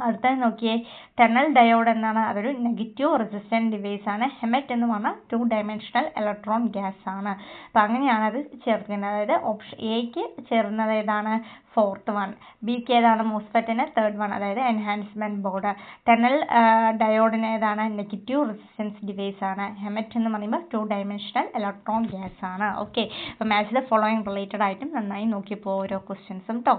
അടുത്തത് നോക്കിയേ, ടണൽ ഡയോഡ് എന്നാണ്? അതൊരു നെഗറ്റീവ് റെസിസ്റ്റൻറ്റ് ഡിവൈസ് ആണ്. ഹെമറ്റ് എന്ന് പറഞ്ഞാൽ 2 ഡയമെൻഷണൽ ഇലക്ട്രോൺ ഗ്യാസ് ആണ്. അപ്പം അങ്ങനെയാണ് അത് ചേർക്കുന്നത്. അതായത് ഓപ്ഷൻ എക്ക് ചേർന്നത് ഏതാണ്? 4th one. ബിക്ക് ഏതാണ്? മോസ്ഫെറ്റിന് 3rd വൺ, അതായത് എൻഹാൻസ്മെൻറ്റ് ബോർഡ്. ടണൽ ഡയോഡിന് ഏതാണ്? നെഗറ്റീവ് റെസിസ്റ്റൻസ് ഡിവൈസ് ആണ്. ഹെമറ്റ് എന്ന് പറയുമ്പോൾ 2 ഡയമെൻഷണൽ ഇലക്ട്രോൺ ഗ്യാസ് ആണ്. ഓക്കെ, അപ്പോൾ മാച്ച് ദ ഫോളോയിങ് റിലേറ്റഡ് ആയിട്ടും നന്നായി നോക്കിയപ്പോൾ ഓരോ ക്വസ്റ്റ്യൻസും കേട്ടോ.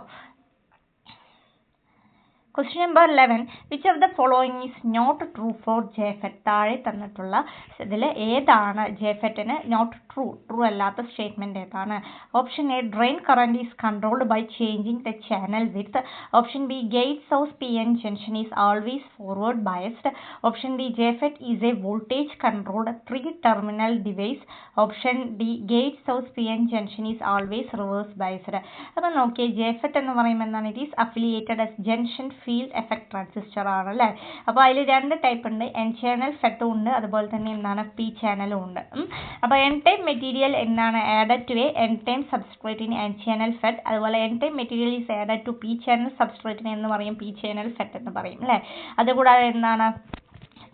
Question number 11. Which of the following is not true for JFET? താഴെ തന്നിട്ടുള്ള ഇതിൽ ഏതാണ് JFETന് not true അല്ലാത്ത സ്റ്റേറ്റ്മെന്റ് ഏതാണ്? Option A drain current is controlled by changing the channel width. Option B gate source PN junction is always forward biased. Option D JFET is a voltage controlled 3-terminal device. Option D gate source PN junction is always reverse biased. അപ്പോൾ നോക്കിയേ JFET എന്ന് പറയുമ്പോൾ എന്താണ്? It is affiliated as junction field effect transistor ആണ് അല്ലേ? അപ്പോൾ അതിൽ രണ്ട് ടൈപ്പ് ഉണ്ട്, N channel FET ഉണ്ട്, അതുപോലെ തന്നെ എന്താണ് P ചാനലും ഉണ്ട്. അപ്പോൾ N type മെറ്റീരിയൽ എന്താണ് added to a N type substrate in N channel FET, അതുപോലെ N type material is added to P channel substrate എന്ന് പറയും P channel FET എന്ന് പറയും അല്ലേ? അതുകൂടാതെ എന്താണ്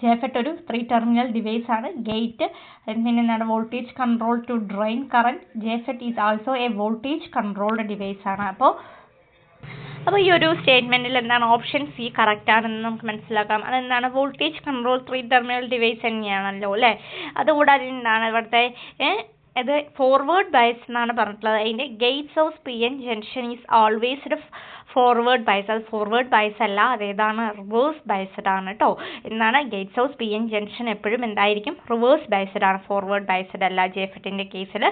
JFET ഒരു 3-terminal device ആണ്. ഗേറ്റ് പിന്നെ എന്താണ് voltage control to drain current. JFET is also a voltage controlled device ആണ്. അപ്പോൾ ഈ ഒരു സ്റ്റേറ്റ്മെൻറ്റിൽ എന്താണ് ഓപ്ഷൻ സി കറക്റ്റ് ആണെന്ന് നമുക്ക് മനസ്സിലാക്കാം. അതെന്താണ് വോൾട്ടേജ് കൺട്രോൾ 3-terminal ഡിവൈസ് തന്നെയാണല്ലോ അല്ലേ? അതുകൂടാതെ എന്താണ് ഇവിടുത്തെ ഇത് ഫോർവേഡ് ബയസ് എന്നാണ് പറഞ്ഞിട്ടുള്ളത്. അതിൻ്റെ gate source PN junction is always forward bias. അത് ഫോർവേഡ് ബയസ് അല്ല, അതേതാണ് റിവേഴ്സ് ബയസ്ഡ് ആണ് കേട്ടോ. എന്താണ് ഗേറ്റ് സോഴ്സ് PN ജംഗ്ഷൻ എപ്പോഴും എന്തായിരിക്കും റിവേഴ്സ് ബയസ്ഡ് ആണ്, ഫോർവേഡ് ബയസ്ഡ് അല്ല JFETൻ്റെ കേസിൽ.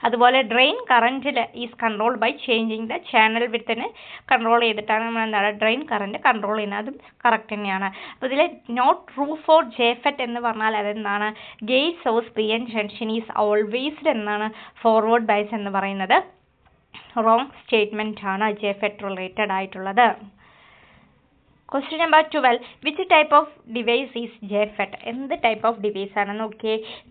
അതുപോലെ ഡ്രെയിൻ കറൻറ്റിൽ is controlled by changing the channel വിഡ്ത്തിനെ കൺട്രോൾ ചെയ്തിട്ടാണ് നമ്മൾ എന്താണ് ഡ്രെയിൻ കറൻറ്റ് കൺട്രോൾ ചെയ്യുന്നത്. അതും കറക്റ്റ് തന്നെയാണ്. അപ്പോൾ ഇതിൽ നോട്ട് ട്രൂ ഫോർ JFET എന്ന് പറഞ്ഞാൽ അതെന്താണ് gate source PN junction is always എന്നാണ് ഫോർവേഡ് ബയസ് എന്ന് പറയുന്നത് റോങ് സ്റ്റേറ്റ്മെൻറ്റ് ആണ് JFET റിലേറ്റഡ് ആയിട്ടുള്ളത്. Question number 12. Which type of device is JFET? എന്ത് ടൈപ്പ് ഓഫ് ഡിവൈസ് ആണ്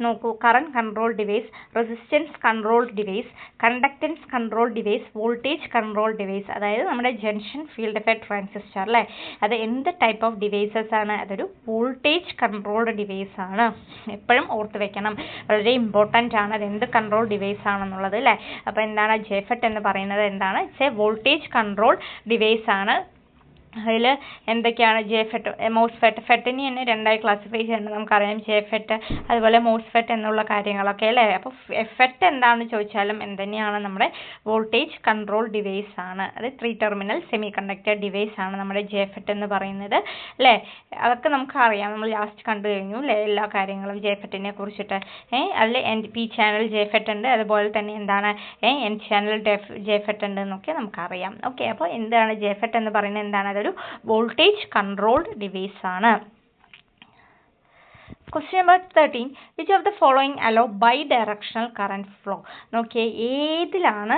നോക്കൂ. Current control device, resistance control device, conductance control device, voltage control device. അതായത് നമ്മുടെ ജംഗ്ഷൻ ഫീൽഡ് എഫക്ട് ട്രാൻസിസ്റ്റർ അല്ലേ, അത് എന്ത് ടൈപ്പ് ഓഫ് ഡിവൈസസ് ആണ്? അതൊരു വോൾട്ടേജ് കൺട്രോൾഡ് ഡിവൈസ് ആണ്. എപ്പോഴും ഓർത്ത് വെക്കണം, വളരെ ഇമ്പോർട്ടൻ്റ് ആണ് അത് എന്ത് കൺട്രോൾ ഡിവൈസ് ആണെന്നുള്ളത് അല്ലേ. അപ്പോൾ എന്താണ് JFET എന്ന് പറയുന്നത്? എന്താണ് it's A voltage control device ആണ്. അതിൽ എന്തൊക്കെയാണ് JFET, MOSFET. ഫെറ്റിനെ തന്നെ രണ്ടായി ക്ലാസിഫൈ ചെയ്യുന്നുണ്ട് നമുക്കറിയാം, JFET അതുപോലെ MOSFET എന്നുള്ള കാര്യങ്ങളൊക്കെ അല്ലേ. അപ്പോൾ FET എന്താണെന്ന് ചോദിച്ചാലും എന്തുതന്നെയാണ് നമ്മുടെ വോൾട്ടേജ് കൺട്രോൾ ഡിവൈസ് ആണ്. അത് 3-terminal സെമി കണ്ടക്ടർ ഡിവൈസ് ആണ് നമ്മുടെ JFET എന്ന് പറയുന്നത് അല്ലേ. അതൊക്കെ നമുക്കറിയാം, നമ്മൾ ലാസ്റ്റ് കണ്ടു കഴിഞ്ഞു അല്ലേ എല്ലാ കാര്യങ്ങളും JFETനെ കുറിച്ചിട്ട്. അതിൽ P ചാനൽ JFET ഉണ്ട്, അതുപോലെ തന്നെ എന്താണ് N ചാനൽ JFET ഉണ്ട് എന്നൊക്കെ നമുക്കറിയാം. ഓക്കെ, അപ്പോൾ എന്താണ് JFET എന്ന് പറയുന്നത്? എന്താണ് അതൊരു വോൾട്ടേജ് കൺട്രോൾഡ് ഡിവൈസ് ആണ്. Question number 13. Which of the following allow bidirectional current flow? നോക്കിയേ ഏതിലാണ്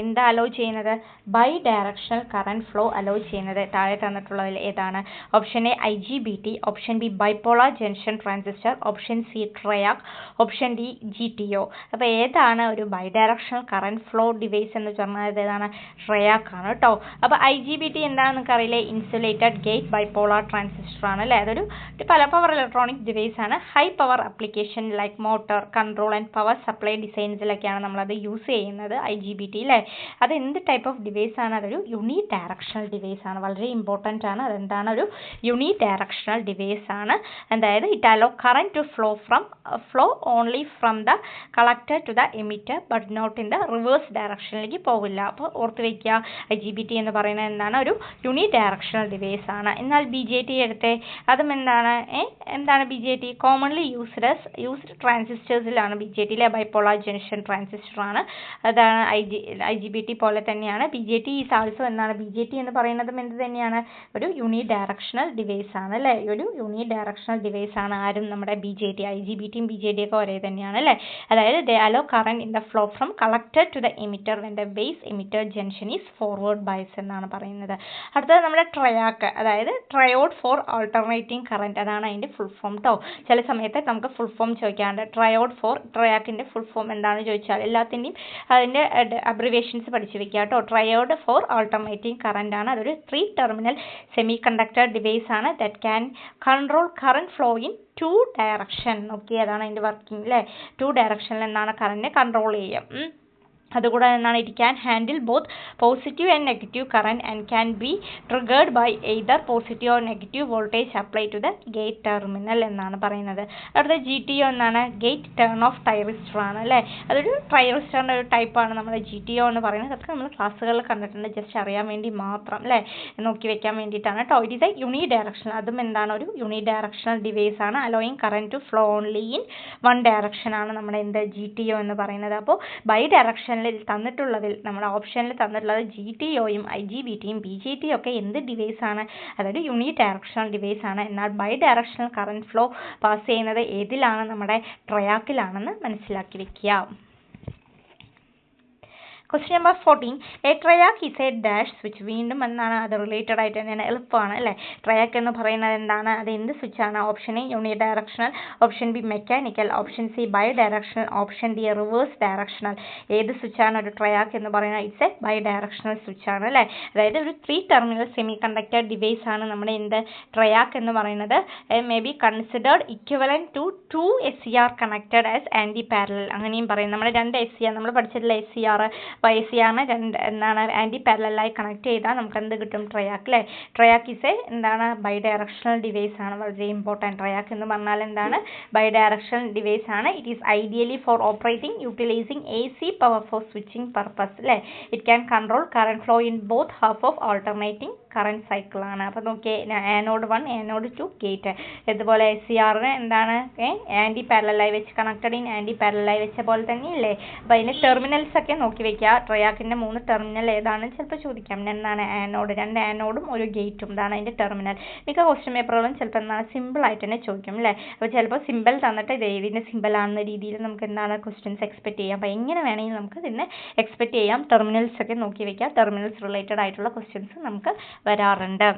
എന്താ അലോ ചെയ്യുന്നത്? ബൈഡയറക്ഷണൽ കറണ്ട് ഫ്ലോ അലോ ചെയ്യുന്നത് താഴെ തന്നിട്ടുള്ളതിൽ ഏതാണ്? Option A IGBT, option B bipolar junction transistor, option C triac, option D GTO. അപ്പോൾ ഏതാണ് ഒരു ബൈഡയറക്ഷണൽ കറണ്ട് ഫ്ലോ ഡിവൈസ് എന്ന് പറഞ്ഞാൽ ഏതാണ്? ട്രയാക് ആണ് കേട്ടോ. അപ്പോൾ IGBT എന്താണെന്ന് നിങ്ങൾക്ക് അറിയില്ലേ? ഇൻസുലേറ്റഡ് ഗേറ്റ് ബൈപോളാർ ട്രാൻസിസ്റ്റർ ആണ് അല്ലേ. അതൊരു പല പവർ ഇലക്ട്രോണിക് ഡിവൈസ് ആണ്. High power application like motor control and power supply ഡിസൈൻസിലൊക്കെയാണ് നമ്മളത് യൂസ് ചെയ്യുന്നത് IGBT അല്ലേ. അത് എന്ത് ടൈപ്പ് ഓഫ് ഡിവൈസ് ആണ്? അതൊരു യൂണി ഡയറക്ഷണൽ ഡിവൈസ് ആണ്. വളരെ ഇമ്പോർട്ടൻ്റ് ആണ്. അതെന്താണ്? ഒരു യൂണി ഡയറക്ഷണൽ ഡിവൈസ് ആണ്. അതായത് it allow current to flow only from the collector to the emitter but not in the reverse ഡയറക്ഷനിലേക്ക് പോകില്ല. അപ്പോൾ ഓർത്ത് വയ്ക്കുക, IGBT എന്ന് പറയുന്നത് എന്താണ്? ഒരു യൂണി ഡയറക്ഷണൽ ഡിവൈസ് ആണ്. എന്നാൽ BJT എടുത്തേ, അതും എന്താണ് BJT? കോമൺലി യൂസ്ഡ് ട്രാൻസിസ്റ്റേഴ്സിലാണ് BJT യിലെ ബൈപോളാർ ജംഗ്ഷൻ ട്രാൻസിസ്റ്റർ ആണ്. അതാണ് IGBT പോലെ തന്നെയാണ്. BJT ഈസ് ആൾസോ എന്താണ്? BJT എന്ന് പറയുന്നതും എന്ത് തന്നെയാണ്? ഒരു യൂണി ഡയറക്ഷണൽ ഡിവൈസ് ആണ് അല്ലേ. ഒരു യൂണി ഡയറക്ഷണൽ ഡിവൈസ് ആണ് ആരും നമ്മുടെ BJT. IGBTയും BJT ഒക്കെ ഒരേ തന്നെയാണ് അല്ലേ. അതായത് they allow current in the flow from collector to the emitter when the base emitter junction is forward bias എന്നാണ് പറയുന്നത്. അടുത്തത് നമ്മുടെ ട്രയാക്ക്, അതായത് ട്രയോഡ് ഫോർ ആൾട്ടർനേറ്റിംഗ് കറന്റ്. അതാണ് അതിൻ്റെ ഫുൾ ഫോം കേട്ടോ. ചില സമയത്ത് നമുക്ക് ഫുൾ ഫോം ചോദിക്കാറുണ്ട്. ട്രയാക്കിൻ്റെ ഫുൾ ഫോം എന്താണെന്ന് ചോദിച്ചാൽ എല്ലാത്തിൻ്റെയും അതിൻ്റെ അബ്രിവേഷൻസ് പഠിച്ചു വെക്കുക കേട്ടോ. ട്രയോഡ് ഫോർ ആൾട്ടർനേറ്റിംഗ് കറന്റ് ആണ്. അതൊരു 3-terminal സെമി കണ്ടക്ടർ ഡിവൈസ് ആണ്. That can control current flow in 2 direction. Okay, അതാണ് അതിൻ്റെ വർക്കിംഗ് അല്ലേ. 2 directionൽ എന്താണ് കറന്റ് കൺട്രോൾ ചെയ്യുക. അതുകൂടാതെ എന്താണ് it can handle both positive and negative current and can be triggered by either positive or negative voltage apply to the gate terminal എന്നാണ് പറയുന്നത്. അടുത്ത GTO എന്നാണ് ഗേറ്റ് ടേൺ ഓഫ് ടൈറിസ്റ്റർ ആണ് അല്ലേ. അതൊരു ട്രൈറിസ്റ്ററിൻ്റെ ഒരു ടൈപ്പാണ് നമ്മുടെ GTO എന്ന് പറയുന്നത്. അതൊക്കെ നമ്മൾ ക്ലാസ്സുകളിൽ കണ്ടിട്ടുണ്ട്, ജസ്റ്റ് അറിയാൻ വേണ്ടി മാത്രം അല്ലേ, നോക്കി വെക്കാൻ വേണ്ടിയിട്ടാണ് കേട്ടോ. It is a unidirectional, അതും എന്താണ് ഒരു യൂണി ഡയറക്ഷണൽ ഡിവൈസ് ആണ്. Allowing current to flow only in one direction ആണ് നമ്മുടെ എന്ത് GTO എന്ന് പറയുന്നത്. അപ്പോൾ ബൈ ഡയറക്ഷനിൽ തന്നിട്ടുള്ളതിൽ നമ്മുടെ ഓപ്ഷനിൽ തന്നിട്ടുള്ളത് GTOയും IGBTയും BJTയും ഒക്കെ എന്ത് ഡിവൈസ് ആണ്, അതായത് യൂണി ഡയറക്ഷണൽ ഡിവൈസ് ആണ്. എന്നാൽ bidirectional current flow pass ചെയ്യുന്നത് ഏതിലാണ്, നമ്മുടെ ട്രയാക്കിലാണെന്ന് മനസ്സിലാക്കി വെക്കുക. Question number 14. A triac is a dash switch. വീണ്ടും എന്താണ് അത് റിലേറ്റഡ് ആയിട്ട് തന്നെയാണ്, എളുപ്പമാണ് അല്ലേ. ട്രയാക്ക് എന്ന് പറയുന്നത് എന്താണ്, അത് എന്ത് സ്വിച്ച് ആണ്? Option A unidirectional, option B mechanical, option C bidirectional, option D reverse directional. ഏത് സ്വിച്ച് ആണ് ഒരു ട്രയാക്ക് എന്ന് പറയുന്നത്? It's a bidirectional switch ആണ് അല്ലേ. അതായത് ഒരു 3 ടെർമിനൽ സെമി കണ്ടക്ടർ ഡിവൈസ് ആണ് നമ്മുടെ എന്ത് ട്രയാക്ക് എന്ന് പറയുന്നത്. May be considered equivalent to 2 SCR connected as anti parallel. അങ്ങനെയും പറയും. നമ്മുടെ 2 SCR നമ്മൾ പഠിച്ചിട്ടുള്ള SCR SCRനെ എന്താണ് ആൻറ്റി പാരലലായി കണക്ട് ചെയ്താൽ നമുക്ക് എന്ത് കിട്ടും? ട്രയാക്ക് അല്ലേ. ട്രയാക്ക് ഇസ് എന്താണ് ബൈ ഡയറക്ഷണൽ ഡിവൈസ് ആണ്, വളരെ ഇമ്പോർട്ടൻറ്റ്. ട്രയാക്ക് എന്ന് പറഞ്ഞാൽ എന്താണ് ബൈ ഡയറക്ഷണൽ ഡിവൈസ് ആണ്. It is ideally for operating utilizing AC power for switching purpose അല്ലേ. It can control current flow in both half of alternating current cycle ആണ്. അപ്പോൾ നോക്കിയേ, ആനോഡ് 1 ആനോഡ് 2 ഗേറ്റ്. ഇതുപോലെ SCRനെ എന്താണ് ആൻറ്റി പാരലലായി വെച്ച് കണക്റ്റഡ് ഇൻ ആൻറ്റി പാരലലായി വെച്ച പോലെ തന്നെയല്ലേ. അപ്പോൾ അതിൻ്റെ ടെർമിനൽസ് ഒക്കെ നോക്കി വെക്കുക. ട്രയാക്കിൻ്റെ 3 ടെർമിനൽ ഏതാണെന്ന് ചിലപ്പോൾ ചോദിക്കാം. എന്താണ് ആനോഡ്, 2 ആനോഡും ഒരു ഗേറ്റും, ഇതാണ് അതിൻ്റെ ടെർമിനൽ. മിക്ക ക്വസ്റ്റ്യൻ പേപ്പറുകളും ചിലപ്പോൾ എന്താണ് സിമ്പിളായിട്ട് തന്നെ ചോദിക്കും അല്ലേ. അപ്പോൾ ചിലപ്പോൾ സിമ്പിൾ തന്നിട്ട് ഇത് ഏതിൻ്റെ സിമ്പിൾ ആണെന്ന രീതിയിൽ നമുക്ക് എന്താണ് ക്വസ്റ്റ്യൻസ് എക്സ്പെക്ട് ചെയ്യാം. അപ്പോൾ എങ്ങനെ വേണമെങ്കിൽ നമുക്ക് ഇതിനെ എക്സ്പെക്ട് ചെയ്യാം. ടെർമിനൽസ് ഒക്കെ നോക്കി വെക്കുക. ടെർമിനൽസ് റിലേറ്റഡ് ആയിട്ടുള്ള ക്വസ്റ്റ്യൻസ് നമുക്ക് വരാറുണ്ട്.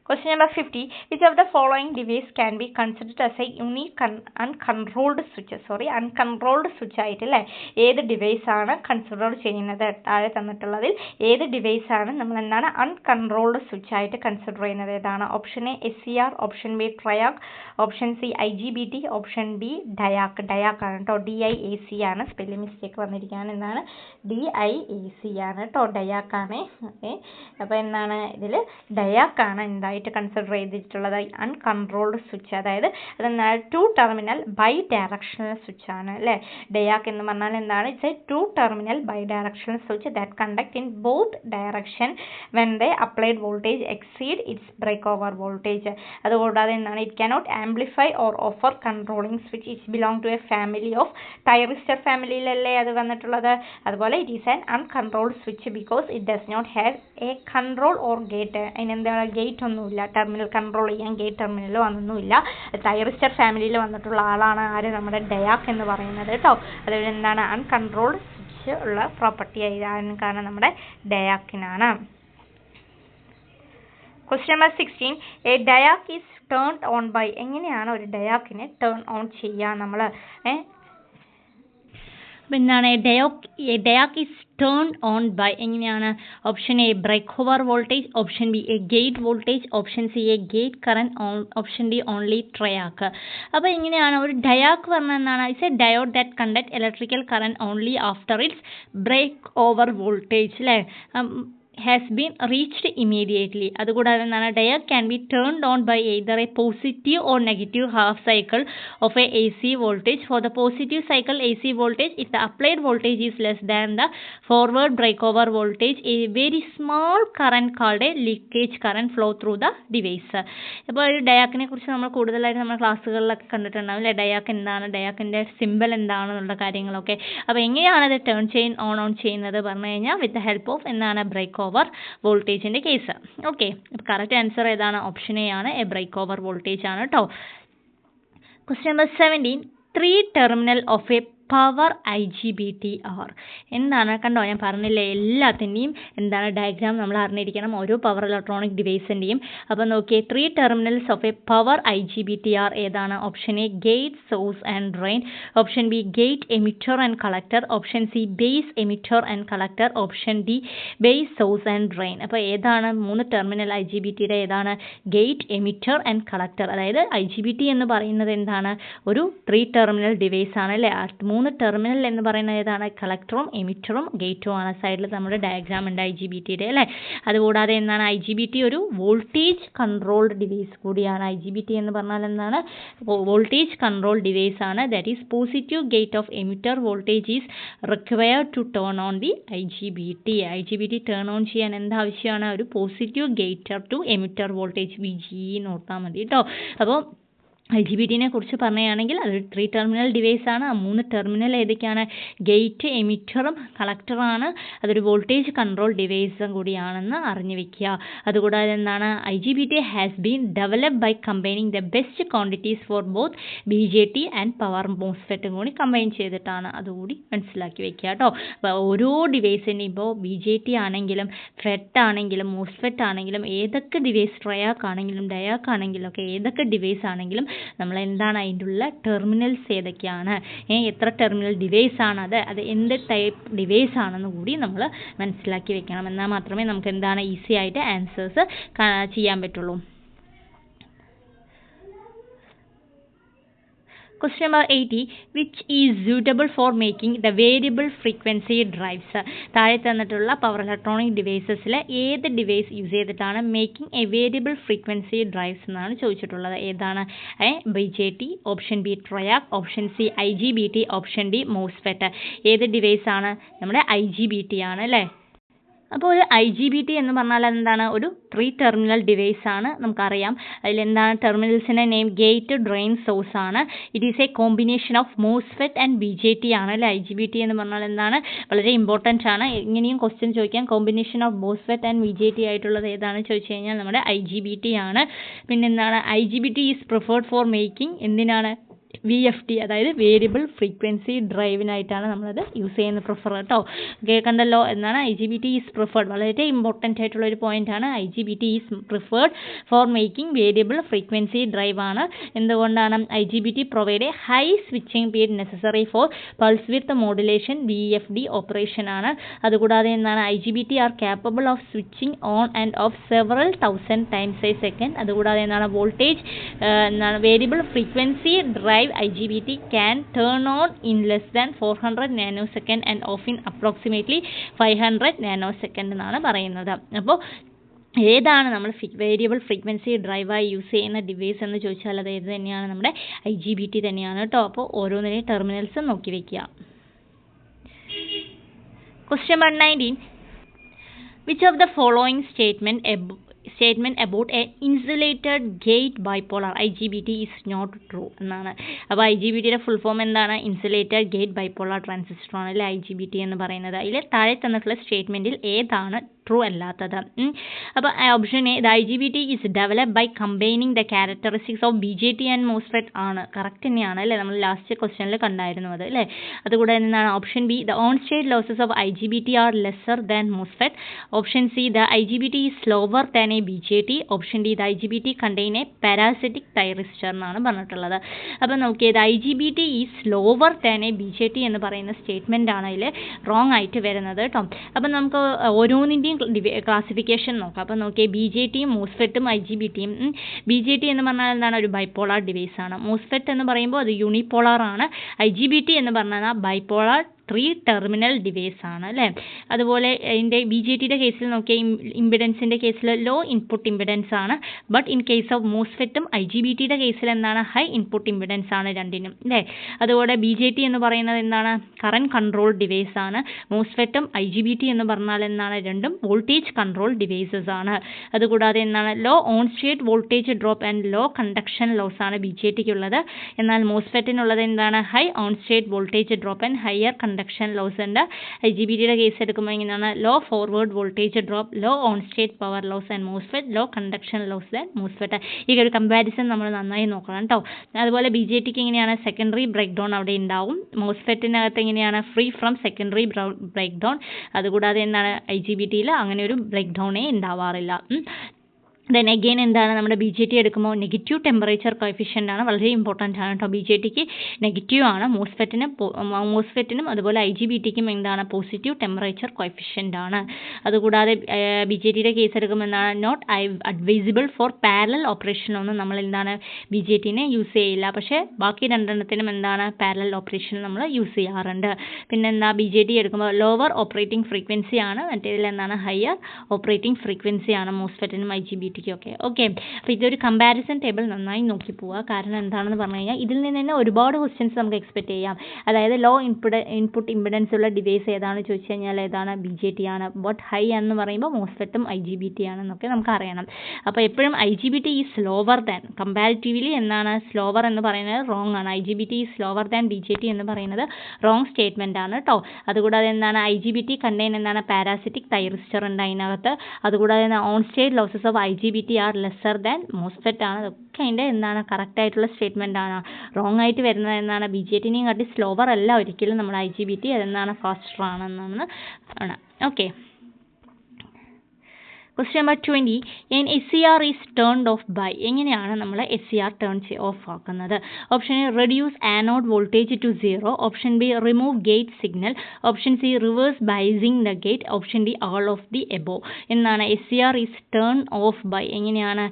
Question number 50. Which of the following device can be considered as a unique uncontrolled switch? uncontrolled switch ആയിട്ട് അല്ലേ. ഏത് ഡിവൈസ് ആണ് കൺസിഡർ ചെയ്യുന്നത്? താഴെ തന്നിട്ടുള്ളതിൽ ഏത് ഡിവൈസ് ആണ് നമ്മൾ എന്താണ് അൺകൺട്രോൾഡ് സ്വിച്ച് ആയിട്ട് കൺസിഡർ ചെയ്യുന്നത്? ഏതാണ്? Option A SCR, option B TRIAC, option C IGBT, option D ഡയാക്ക്. ഡയാക്ക് ആണ് കേട്ടോ, DIAC ആണ്. സ്പെല്ലിംഗ് മിസ്റ്റേക്ക് വന്നിരിക്കുകയാണ്. എന്താണ് DIAC ആണ് കേട്ടോ, ഡയാക്ക് ആണ്. ഓക്കെ, അപ്പോൾ എന്താണ് ഇതിൽ ഡയാക്ക് ആണ് എന്തായിട്ട് കൺസിഡർ ചെയ്തിട്ടുള്ളത് അൺകൺട്രോൾഡ് സ്വിച്ച്. അതായത് അതെന്താണ് 2 ടെർമിനൽ ബൈ ഡയറക്ഷണൽ സ്വിച്ച് ആണ് അല്ലേ. ഡയാക്ക് എന്ന് പറഞ്ഞാൽ എന്താണ്? It's a 2 terminal bidirectional switch that conduct in both direction when the applied voltage exceed its break over voltage. അതുകൂടാതെ എന്താണ് it cannot amplify or offer controlling switch. It's belong to a family of thyristor ഫാമിലിയിലല്ലേ അത് വന്നിട്ടുള്ളത്. അതുപോലെ it is an uncontrolled switch because it does not have a control or gate. അതിനെന്താണ് gate ഒന്നുമില്ല, terminal control ചെയ്യാൻ gate ടെർമിനലോ അതൊന്നുമില്ല. Thyristor ഫാമിലിയിൽ വന്നിട്ടുള്ള ആളാണ് ആര്? നമ്മുടെ ഡയാക്ക് എന്ന് പറയുന്നത് കേട്ടോ. അതുപോലെ എന്താണ് അൺകൺട്രോൾഡ് സ്വിച്ച് ഉള്ള പ്രോപ്പർട്ടി ആയിരുന്നു, കാരണം നമ്മുടെ ഡയാക്കിനാണ്. Question number 16. A diac is turned on by. എങ്ങനെയാണ് ഒരു ഡയാക്കിനെ ടേൺ ഓൺ ചെയ്യുക നമ്മൾ? എന്താണ് diac is turn on by എങ്ങനെയാണ്? Option A break over voltage, option B a gate voltage, option C a gate current, option D only triac. അപ്പോൾ എങ്ങനെയാണ് ഒരു diac പറഞ്ഞാൽ എന്താണ്? It's a diode that conduct electrical current only after its break over voltage അല്ലേ has been reached immediately. അതുകൂടാതെ എന്താണ് ഡയാക്ക് can be turned on by either a positive or negative half cycle of a AC voltage. For the positive cycle AC voltage, if the applied voltage is less than the forward breakover voltage, a very small current called a leakage current flow through the device. അപ്പോൾ ഈ ഡയാക്കിനെ കുറിച്ച് നമ്മൾ കൂടുതലായിട്ട് നമ്മൾ ക്ലാസ്സുകളിലൊക്കെ കണ്ടിട്ടുണ്ടാവും അല്ലേ. ഡയാക്ക് എന്താണ്, ഡയാക്കിൻ്റെ simple എന്താണെന്നുള്ള കാര്യങ്ങളൊക്കെ. അപ്പോൾ എങ്ങനെയാണ് അത് ടേൺ ഓൺ ചെയ്യുന്നത് പറഞ്ഞു കഴിഞ്ഞാൽ വിത്ത് ദ ഹെൽപ്പ് ഓഫ് എന്താണ് ബ്രേക്ക് ഓവർ വോൾട്ടേജിൻ്റെ കേസ്. ഓക്കെ, അപ്പോൾ കറക്റ്റ് ആൻസർ ഏതാണ്? ഓപ്ഷൻ എ ആണ്, എ ബ്രേക്ക് ഓവർ വോൾട്ടേജ് ആണ് കേട്ടോ. Question number 17. 3 terminal of A power IGBTR എന്താണ്? കണ്ടോ, ഞാൻ പറഞ്ഞില്ലേ എല്ലാത്തിൻ്റെയും എന്താണ് ഡയഗ്രാം നമ്മൾ അറിഞ്ഞിരിക്കണം, ഓരോ പവർ ഇലക്ട്രോണിക് ഡിവൈസിൻ്റെയും. അപ്പോൾ നോക്കിയേ, 3 terminals of A power IGBTR ഏതാണ്? Option A gate, source and drain, option B gate, emitter and collector, option C base, emitter and collector, option D base, source and drain. അപ്പോൾ ഏതാണ് 3 terminal IGBTയുടെ ഏതാണ്? Gate, emitter and collector. അതായത് IGBT എന്ന് പറയുന്നത് എന്താണ്? ഒരു 3 terminal device ആണ് അല്ലേ. 3 മൂന്ന് ടെർമിനൽ എന്ന് പറയുന്നത് ഏതാണ്? കളക്ടറും എമിറ്ററും ഗേറ്റും ആണ്. സൈഡിൽ നമ്മുടെ ഡയഗ്രാം ഉണ്ട് IGBTയുടെ അല്ലേ. അതുകൂടാതെ എന്താണ് IGBT ഒരു വോൾട്ടേജ് കൺട്രോൾഡ് ഡിവൈസ് കൂടിയാണ്. IGBT എന്ന് പറഞ്ഞാൽ എന്താണ്? വോൾട്ടേജ് കൺട്രോൾ ഡിവൈസ് ആണ്. That is positive gate of emitter voltage is required to turn on the IGBT. IGBT turn on ചെയ്യാൻ എന്താവശ്യമാണ്? ഒരു positive gate to emitter voltage VGE എന്ന് ഓർത്താൽ മതി കേട്ടോ. അപ്പോൾ IGBTനെ കുറിച്ച് പറയുകയാണെങ്കിൽ അതൊരു 3 ടെർമിനൽ ഡിവൈസ് ആണ്. ആ 3 ടെർമിനൽ ഏതൊക്കെയാണ്? ഗേറ്റ്, എമിറ്ററും കളക്ടറാണ്. അതൊരു വോൾട്ടേജ് കൺട്രോൾ ഡിവൈസും കൂടിയാണെന്ന് അറിഞ്ഞു വെക്കുക. അതുകൂടാതെ എന്താണ്? IGBT has been developed by combining the best quantities for both BJT and power മോസ്ഫെറ്റും കൂടി കമ്പൈൻ ചെയ്തിട്ടാണ്. അതുകൂടി മനസ്സിലാക്കി വെക്കുക കേട്ടോ. അപ്പോൾ ഓരോ ഡിവൈസിനും ഇപ്പോൾ BJT ആണെങ്കിലും FET ആണെങ്കിലും മോസ്ഫെറ്റ് ആണെങ്കിലും ഏതൊക്കെ ഡിവൈസ്, ട്രയാക്ക് ആണെങ്കിലും ഡയാക്ക് ആണെങ്കിലും ഒക്കെ ഏതൊക്കെ ഡിവൈസ് ആണെങ്കിലും നമ്മൾ എന്താണ് അതിൻ്റെ ഉള്ള ടെർമിനൽസ് ഏതൊക്കെയാണ്, എത്ര ടെർമിനൽ ഡിവൈസ് ആണ് അത് എന്ത് ടൈപ്പ് ഡിവൈസ് ആണെന്ന് കൂടി നമ്മൾ മനസ്സിലാക്കി വെക്കണം. എന്നാൽ മാത്രമേ നമുക്ക് എന്താണ് ഈസി ആയിട്ട് ആൻസേഴ്സ് ചെയ്യാൻ പറ്റുള്ളൂ. Question number 80, which is suitable for making the variable frequency drives? താഴെ തന്നിട്ടുള്ള പവർ ഇലക്ട്രോണിക് ഡിവൈസസിൽ ഏത് ഡിവൈസ് യൂസ് ചെയ്തിട്ടാണ് making A variable frequency drives എന്നാണ് ചോദിച്ചിട്ടുള്ളത്. ഏതാണ്? BJT, option B TRIAC, option C IGBT, option D MOSFET. ഏത് ഡിവൈസ് ആണ്? നമ്മുടെ IGBT ആണ് അല്ലേ. അപ്പോൾ ഒരു IGBT എന്ന് പറഞ്ഞാൽ എന്താണ്? ഒരു 3 ടെർമിനൽ ഡിവൈസ് ആണ്. നമുക്കറിയാം അതിലെന്താണ് ടെർമിനൽസിൻ്റെ നെയിം ഗേറ്റ്, ഡ്രെയിൻ, സോഴ്സ് ആണ്. It is A combination of MOSFET and BJT ആണ് അല്ലേ. IGBT എന്ന് പറഞ്ഞാൽ എന്താണ്? വളരെ ഇമ്പോർട്ടൻ്റ് ആണ്. ഇങ്ങനെയും ക്വസ്റ്റ്യൻ ചോദിക്കാം. Combination of MOSFET and BJT ആയിട്ടുള്ളത് ഏതാണെന്ന് ചോദിച്ചു കഴിഞ്ഞാൽ നമ്മുടെ IGBT ആണ്. പിന്നെ എന്താണ്? IGBT is preferred for making എന്തിനാണ്? VFD, അതായത് വേരിയബിൾ ഫ്രീക്വൻസി ഡ്രൈവിനായിട്ടാണ് നമ്മളത് യൂസ് ചെയ്യുന്നത്. പ്രിഫർ കേട്ടോ. കേൾക്കണ്ടല്ലോ. എന്നാണ് IGBT ഈസ് പ്രിഫേർഡ്. വളരെ ഇമ്പോർട്ടൻ്റ് ആയിട്ടുള്ളൊരു പോയിൻ്റാണ്. IGBT is preferred for making variable frequency drive ആണ്. എന്തുകൊണ്ടാണ്? IGBT provide a high switching period necessary for pulse with modulation VFD operation ആണ്. അതുകൂടാതെ എന്താണ്? IGBT are capable of switching on and off several 1000 times a second. അതുകൂടാതെ എന്താണ്? Voltage എന്താണ്? Variable frequency drive IGBT can turn on in less than 400 nanosecond and off in approximately 500 nanosecond എന്നാണ് പറയുന്നത്. അപ്പോൾ ഏതാണ് നമ്മൾ വേരിയബിൾ ഫ്രീക്വൻസി ഡ്രൈവായി യൂസ് ചെയ്യുന്ന device എന്ന് ചോദിച്ചാൽ അത് ഏത് തന്നെയാണ്? നമ്മുടെ IGBT തന്നെയാണ് കേട്ടോ. അപ്പോൾ ഓരോന്നിനെയും ടെർമിനൽസ് നോക്കി വയ്ക്കുക. Question number 19, which of the following statement about an insulated gate bipolar IGBT is not true എന്നാണ്. അപ്പോൾ IGBTയുടെ ഫുൾ ഫോം എന്താണ്? ഇൻസുലേറ്റഡ് ഗേറ്റ് ബൈപോളാർ ട്രാൻസിസ്റ്റർ ആണ് അല്ലേ IGBT എന്ന് പറയുന്നത്. അതിൽ താഴെ തന്നിട്ടുള്ള സ്റ്റേറ്റ്മെൻറ്റിൽ ഏതാണ് ട്രൂ അല്ലാത്തത്? അപ്പോൾ option A, the IGBT is developed by combining the characteristics of BJT and MOSFET ആണ്. കറക്റ്റ് തന്നെയാണ് അല്ലേ. നമ്മൾ ലാസ്റ്റ് ക്വസ്റ്റ്യനിൽ കണ്ടായിരുന്നു അത് അല്ലേ. അതുകൂടെ എന്താണ്? Option B, the on state losses of IGBT are lesser than MOSFET. Option C, the IGBT is slower than a BJT. Option D, the IGBT contain a parasitic thyristor എന്നാണ് പറഞ്ഞിട്ടുള്ളത്. അപ്പോൾ നോക്കിയത് IGBT is slower than a BJT എന്ന് പറയുന്ന statement ആണ് അതിൽ wrong ആയിട്ട് വരുന്നത് കേട്ടോ. അപ്പം നമുക്ക് ഓരോന്നിൻ്റെയും ക്ലാസിഫിക്കേഷൻ നോക്കാം. അപ്പോൾ നോക്കിയേ BJTയും മോസ്ഫെറ്റും IGBTയും. BJT എന്ന് പറഞ്ഞാൽ എന്താണ്? ഒരു ബൈപോളാർ ഡിവൈസ് ആണ്. മോസ്ഫെറ്റ് എന്ന് പറയുമ്പോൾ അത് യൂണിപോളാർ ആണ്. IGBT എന്ന് പറഞ്ഞാൽ ബൈപോളാർ 3 ടെർമിനൽ ഡിവൈസ് ആണ് അല്ലേ. അതുപോലെ ഇതിൻ്റെ BJTയുടെ കേസിൽ നോക്കിയാൽ ഇമ്പിഡൻസിൻ്റെ കേസിൽ ലോ ഇൻപുട്ട് ഇമ്പിഡൻസ് ആണ്. ബട്ട് ഇൻ കേസ് ഓഫ് മോസ്ഫെറ്റും IGBTയുടെ കേസിൽ എന്താണ്? ഹൈ ഇൻപുട്ട് ഇമ്പിഡൻസ് ആണ് രണ്ടിനും അല്ലേ. അതുപോലെ BJT എന്ന് പറയുന്നത് എന്താണ്? കറൻറ്റ് കൺട്രോൾ ഡിവൈസ് ആണ്. മോസ്ഫെറ്റും IGBT എന്ന് പറഞ്ഞാൽ എന്താണ്? രണ്ടും വോൾട്ടേജ് കൺട്രോൾ ഡിവൈസസ് ആണ്. അതുകൂടാതെ എന്താണ്? Low on state voltage drop and low conduction loss ആണ് BJTക്കുള്ളത്. എന്നാൽ മോസ്ഫെറ്റിനുള്ളത് എന്താണ്? High on state voltage drop and higher conduction loss ഉണ്ട്. IGBTയുടെ കേസ് എടുക്കുമ്പോൾ ഇങ്ങനെയാണ്: low forward voltage drop, low on state power loss and MOSFET low conduction loss than MOSFET. ഈ ഒരു കമ്പാരിസൺ നമ്മൾ നന്നായി നോക്കണം കേട്ടോ. അതുപോലെ BJTക്ക് എങ്ങനെയാണ്? സെക്കൻഡറി ബ്രേക്ക് ഡൗൺ അവിടെ ഉണ്ടാവും. മോസ്ഫെറ്റിനകത്ത് എങ്ങനെയാണ്? Free from secondary breakdown. അതുകൂടാതെ എന്താണ്? IGBTയിൽ അങ്ങനെ ഒരു ബ്രേക്ക് ഡൗണേ ഉണ്ടാവാറില്ല. ദെൻ അഗെയിൻ എന്താണ് നമ്മുടെ ബി ജെ ടി എടുക്കുമ്പോൾ നെഗറ്റീവ് ടെമ്പറേച്ചർ കോഎഫിഷ്യൻ്റ് ആണ്, വളരെ ഇമ്പോർട്ടൻ്റ് ആണ് കേട്ടോ. ബി ജെ ടിക്ക് നെഗറ്റീവ് ആണ്, മോസ്ഫെറ്റിനും അതുപോലെ ഐ ജി ബി ടിക്കും എന്താണ് പോസിറ്റീവ് ടെമ്പറേച്ചർ കോഎഫിഷ്യൻ്റ് ആണ്. അതുകൂടാതെ ബി ജെ ടിയുടെ കേസ് എടുക്കുമ്പോൾ എന്താണ് നോട്ട് അഡ്വൈസിബിൾ ഫോർ പാരലൽ ഓപ്പറേഷൻ ഒന്നും നമ്മൾ എന്താണ് ബി ജെ ടിനെ യൂസ് ചെയ്യില്ല, പക്ഷേ ബാക്കി രണ്ടെണ്ണത്തിനും എന്താണ് പാരലൽ ഓപ്പറേഷൻ നമ്മൾ യൂസ് ചെയ്യാറുണ്ട്. പിന്നെ എന്താ ബി ജെ ടി എടുക്കുമ്പോൾ ലോവർ ഓപ്പറേറ്റിംഗ് ഫ്രീക്വൻസി ആണ്, മറ്റേതിൽ എന്താണ് ഹയർ ഓപ്പറേറ്റിംഗ് ഫ്രീക്വൻസി ആണ് മോസ്ഫെറ്റിനും ഐ ജി ബി ടിക്കും ഒക്കെ. ഓക്കെ, അപ്പോൾ ഇതൊരു കമ്പാരിസൺ ടേബിൾ നന്നായി നോക്കി പോവുക. കാരണം എന്താണെന്ന് പറഞ്ഞു കഴിഞ്ഞാൽ ഇതിൽ നിന്ന് തന്നെ ഒരുപാട് ക്വസ്റ്റ്യൻസ് നമുക്ക് എക്സ്പെക്ട് ചെയ്യാം. അതായത് ലോ ഇൻപുട്ട് ഇമ്പിഡൻസ് ഉള്ള ഡിവൈസ് ഏതാണെന്ന് ചോദിച്ചു കഴിഞ്ഞാൽ ഏതാണ് ബി ജെ ടി ആണ്. ബട്ട് ഹൈ എന്ന് പറയുമ്പോൾ മോസ്ഫെറ്റും ഐ ജി ബി ടി ആണെന്നൊക്കെ നമുക്ക് അറിയണം. അപ്പോൾ എപ്പോഴും ഐ ജി ബി ടി ഈ സ്ലോവർ ദാൻ കമ്പാരിറ്റീവ്ലി എന്താണ് സ്ലോവർ എന്ന് പറയുന്നത് റോങ് ആണ്. ഐ ജി ബി ടി ഈ slower than B J T എന്ന് പറയുന്നത് റോങ് സ്റ്റേറ്റ്മെൻ്റ് ആണ് കേട്ടോ. അതുകൂടാതെ എന്താണ് I G B T contain എന്താണ് പാരാസിറ്റിക് തൈറിസ്റ്റർ ഉണ്ട് അതിനകത്ത്. അതുകൂടാതെ on state losses of I G B T are lesser than MOSFET ആണ്. അതൊക്കെ അതിൻ്റെ എന്താണ് കറക്റ്റ് ആയിട്ടുള്ള സ്റ്റേറ്റ്മെൻ്റ് ആണ്. റോങ് ആയിട്ട് വരുന്നത് എന്താണ് ബി ജെ ടിനെയും കാട്ടി സ്ലോവർ അല്ല ഒരിക്കലും നമ്മുടെ ഐ ജി ബി ടി, അതെന്താണ് ഫാസ്റ്റർ ആണെന്നാണ് ആണ്. Okay, question number 20 an S C R is turned off by. എങ്ങനെയാണ് നമ്മൾ S C R turn off ആക്കുന്നത്? Option A reduce anode voltage to 0, option B remove gate signal, option C reverse biasing the gate, option D all of the above. എന്നാണ് S C R is turn off by. എങ്ങനെയാണ്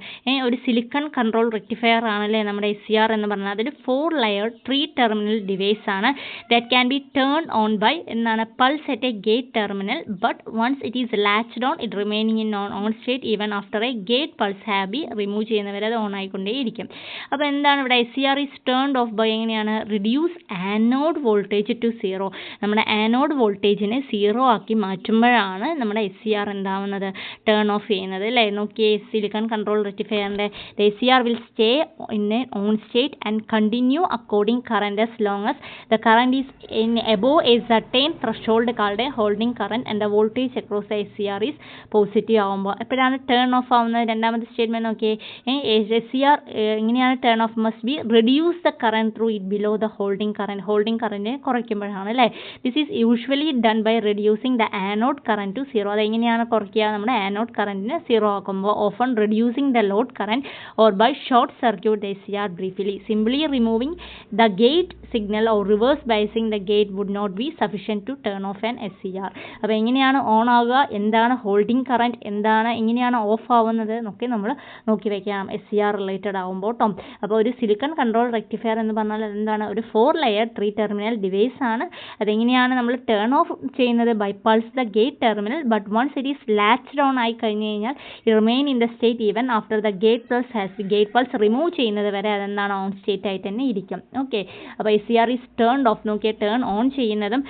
ഒരു silicon control rectifier ആണല്ലേ നമ്മുടെ S C R എന്ന് പറഞ്ഞാൽ. അതൊരു 4 layer 3 terminal device ആണ് that can be turn on by എന്നാണ് pulse at a gate terminal, but once it is latched on it remaining in on state even after a gate pulse have be remove ചെയ്യുന്നവരെ അത് on ആയിക്കൊണ്ടേയിരിക്കും. അപ്പോൾ എന്താണ് ഇവിടെ S C R is turned off by എങ്ങനെയാണ് reduce anode voltage to 0. നമ്മുടെ anode വോൾട്ടേജിനെ 0 ആക്കി മാറ്റുമ്പോഴാണ് നമ്മുടെ S C R എന്താവുന്നത് turn off ചെയ്യുന്നത് അല്ലേ. നോക്കിയേ സിലിക്കൺ കൺട്രോൾ റെക്ടിഫയറിൻ്റെ S C R will stay in a on state and continue according current as long as the current is in above a certain threshold called a holding current and the voltage across the SCR is positive ആവുമ്പോൾ എപ്പോഴാണ് turn of ആവുന്നത്? രണ്ടാമത്തെ statement നോക്കിയേ S C R ഇങ്ങനെയാണ് turn off must be reduce the current through it below the holding കറൻറ്റിനെ കുറയ്ക്കുമ്പോഴാണ് അല്ലേ. This is usually done by reducing the anode current to 0. അതെങ്ങനെയാണ് കുറയ്ക്കുക? നമ്മുടെ ആനോഡ് കറന്റിനെ 0 ആക്കുമ്പോൾ often reducing the load current or by short circuit the SCR briefly. Simply removing the gate signal or reverse biasing the gate would not be sufficient to turn of an SCR. അപ്പോൾ എങ്ങനെയാണ് on ആവുക, എന്താണ് holding current, എന്താണ് എങ്ങനെയാണ് of ആവുന്നത് എന്നൊക്കെ നമ്മൾ നോക്കി വയ്ക്കാം SCR റിലേറ്റഡ് ആകുമ്പോൾ കേട്ടോ. അപ്പോൾ ഒരു സിലിക്കൺ കൺട്രോൾ റെക്ടിഫയർ എന്ന് പറഞ്ഞാൽ എന്താണ് ഒരു 4 ലെയർ 3 ടെർമിനൽ ഡിവൈസ് ആണ്. അതെങ്ങനെയാണ് നമ്മൾ ടേൺ ഓഫ് ചെയ്യുന്നത്? By pulse the gate terminal, but once it is latched on ആയി കഴിഞ്ഞ് കഴിഞ്ഞാൽ remain in the state even after the gate pulse remove ചെയ്യുന്നത് വരെ അതെന്താണ് ഓൺ സ്റ്റേറ്റ് ആയിട്ട് തന്നെ ഇരിക്കും. ഓക്കെ, അപ്പോൾ SCR ഈസ് ടേൺഡ് ഓഫ്. നോക്കിയാൽ ടേൺ ഓൺ ചെയ്യുന്നതും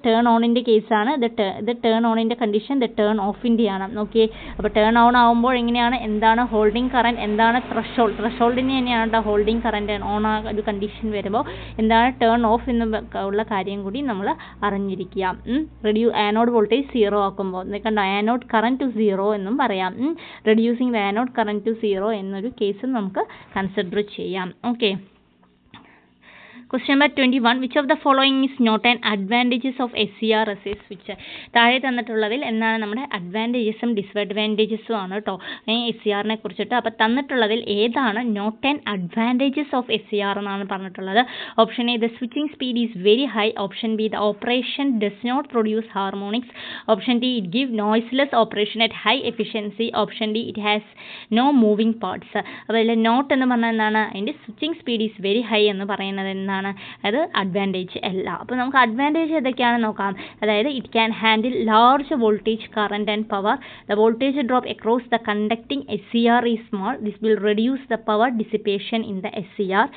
ടേൺ ഓണിൻ്റെ കേസാണ് ഇത് ടേൺ ഓണിൻ്റെ കണ്ടീഷൻ ഇത് ടേൺ ഓഫിൻ്റെയാണ്. നോക്കിയേ, അപ്പോൾ ടേൺ ഓൺ ആകുമ്പോൾ എങ്ങനെയാണ് എന്താണ് ഹോൾഡിംഗ് കറന്റ്, എന്താണ് ത്രഷോൾഡിന് തന്നെയാണ് കേട്ടോ ഹോൾഡിംഗ് കറന്റ് ഓൺ ആ ഒരു കണ്ടീഷൻ വരുമ്പോൾ എന്താണ് ടേൺ ഓഫ് എന്ന് ഉള്ള കാര്യം കൂടി നമ്മൾ അറിഞ്ഞിരിക്കുക. ആനോഡ് വോൾട്ടേജ് 0 ആക്കുമ്പോൾ കണ്ടോ ആനോഡ് കറന്റ് ടു 0 എന്നും പറയാം. Reducing the anode current to 0 എന്നൊരു കേസും നമുക്ക് കൺസിഡർ ചെയ്യാം. Okay, question number 21 which of the following is not an advantages of SCR as switch. താഴെ തന്നിട്ടുള്ളതിൽ എന്താണ് നമ്മുടെ അഡ്വാൻറ്റേജസും ഡിസ്അഡ്വാൻറ്റേജസും ആണ് കേട്ടോ SCRനെ കുറിച്ചിട്ട്. അപ്പോൾ തന്നിട്ടുള്ളതിൽ ഏതാണ് not an advantages of SCR എന്നാണ് പറഞ്ഞിട്ടുള്ളത്. Option A the switching speed is very high, option B the operation does not produce harmonics, option D it give noiseless operation at high efficiency, option D it has no moving parts. അപ്പോൾ അതിൽ not എന്ന് പറഞ്ഞാൽ എന്താണ് അതിൻ്റെ switching speed is very high എന്ന് പറയുന്നത് എന്താണ് അത് അഡ്വാൻറ്റേജ് അല്ല. അപ്പോൾ നമുക്ക് അഡ്വാൻറ്റേജ് ഏതൊക്കെയാണെന്ന് നോക്കാം. അതായത് it can handle large voltage current and power, the voltage drop across the conducting SCR is small, this will reduce the power dissipation in the SCR,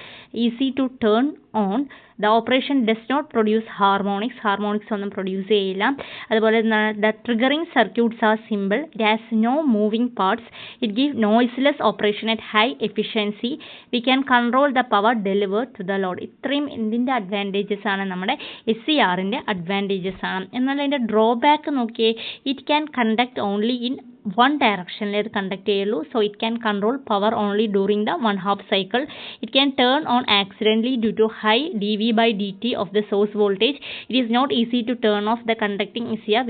easy to turn on, the operation does not produce harmonics ഒന്നും produce ചെയ്യില്ല. അതുപോലെ the triggering circuits are simple, it has no moving parts, it give noiseless operation at high efficiency, we can control the power deliver to the load. ഇത്രയും എന്തിൻ്റെ advantages ആണ് നമ്മുടെ SCRൻ്റെ advantages ആണ്. എന്നാൽ അതിൻ്റെ ഡ്രോബാക്ക് നോക്കിയേ, it can conduct only in one direction it conduct ചെയ്യുള്ളൂ. So it can control power only during the 1/2 cycle. It can turn on accidentally due to high dV by dt of the source voltage. It is not easy to turn off the conducting SCR.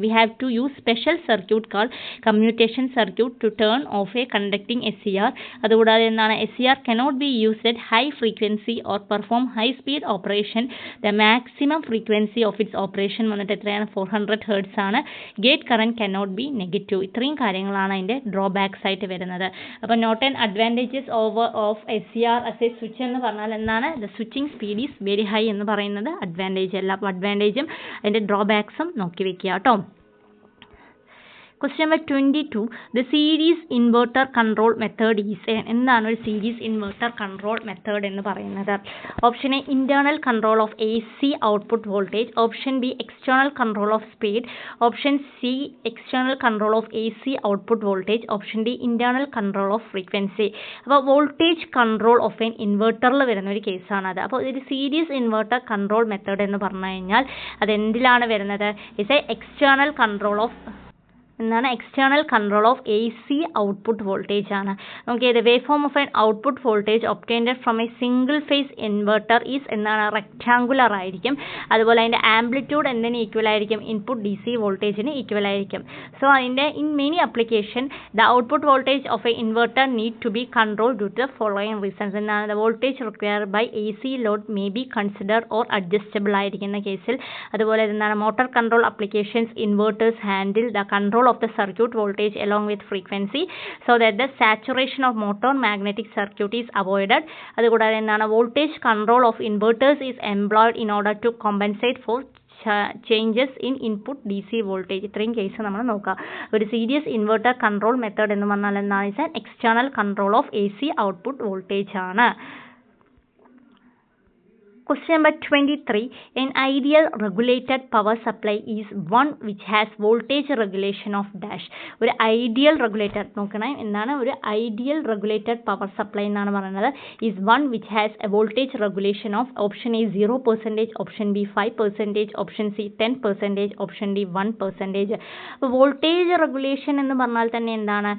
We have to use special circuit called commutation circuit to turn off a conducting SCR. അതുകൂടാതെ എന്താണ്, SCR cannot be used at high frequency or perform high speed operation. The maximum frequency of its operation വന്നിട്ട് എത്രയാണ്, 400 Hz ആണ്. Gate current cannot be negative. ഇത്രയും കാര്യങ്ങളാണ് അതിൻ്റെ drawbacks ആയിട്ട് വരുന്നത്. അപ്പോൾ not and advantages of SCR as a switch എന്ന് പറഞ്ഞാൽ എന്താണ്, the switching speed is very high എന്ന് പറയുന്നത് അഡ്വാൻറ്റേജ് അല്ല. അപ്പോൾ അഡ്വാൻറ്റേജും അതിൻ്റെ ഡ്രോബാക്സും നോക്കി വെക്കുക കേട്ടോ. Question number 22. The series inverter control method is എന്താണ് ഒരു series inverter control method എന്ന് പറയുന്നത്? Option A internal control of AC output voltage, option B external control of speed, option C external control of AC output voltage, option D internal control of frequency. അപ്പോൾ voltage control of N ഇൻവെർട്ടറിൽ വരുന്ന ഒരു കേസാണത്. അപ്പോൾ ഒരു series inverter control method എന്ന് പറഞ്ഞു കഴിഞ്ഞാൽ അതെന്തിലാണ് വരുന്നത്? It's a external control of എന്താണ്, external control of AC output voltage ആണ്. Okay, the wave form of an output voltage obtained from a single phase inverter is എന്താണ്, റെക്ടാങ്കുലർ ആയിരിക്കും. അതുപോലെ അതിൻ്റെ ആംപ്ലിറ്റ്യൂഡ് എന്തിന് ഈക്വൽ ആയിരിക്കും, ഇൻപുട്ട് DC വോൾട്ടേജിന് equal ആയിരിക്കും. സോ അതിൻ്റെ in many application the output voltage of a inverter need to be control due to following reasons. എന്താണ്, the voltage required by AC load may be consider or adjustable ആയിരിക്കുന്ന കേസിൽ. അതുപോലെ എന്താണ്, motor control applications inverters handle the control of the circuit voltage along with frequency so that the saturation of motor magnetic circuit is avoided. അതുകൂടാതെ എന്താണ്, voltage control of inverters is employed in order to compensate for changes in input DC voltage. ഇത്രയും case നമ്മൾ നോക്കുക. ഒരു series inverter control method എന്ന് പറഞ്ഞാൽ എന്താണ്, it's an external control of AC output voltage ആണ്. Question number 23. An ideal regulated power supply is one which has voltage regulation of dash. ഒരു ideal regulated നോക്കണേ, എന്താണ് ഒരു ഐഡിയൽ റെഗുലേറ്റഡ് പവർ സപ്ലൈ എന്നാണ് പറയുന്നത്. is one which has a voltage regulation of option A 0%, option B 5%, option C 10%, option D 1%. അപ്പോൾ voltage regulation എന്ന് പറഞ്ഞാൽ തന്നെ എന്താണ്,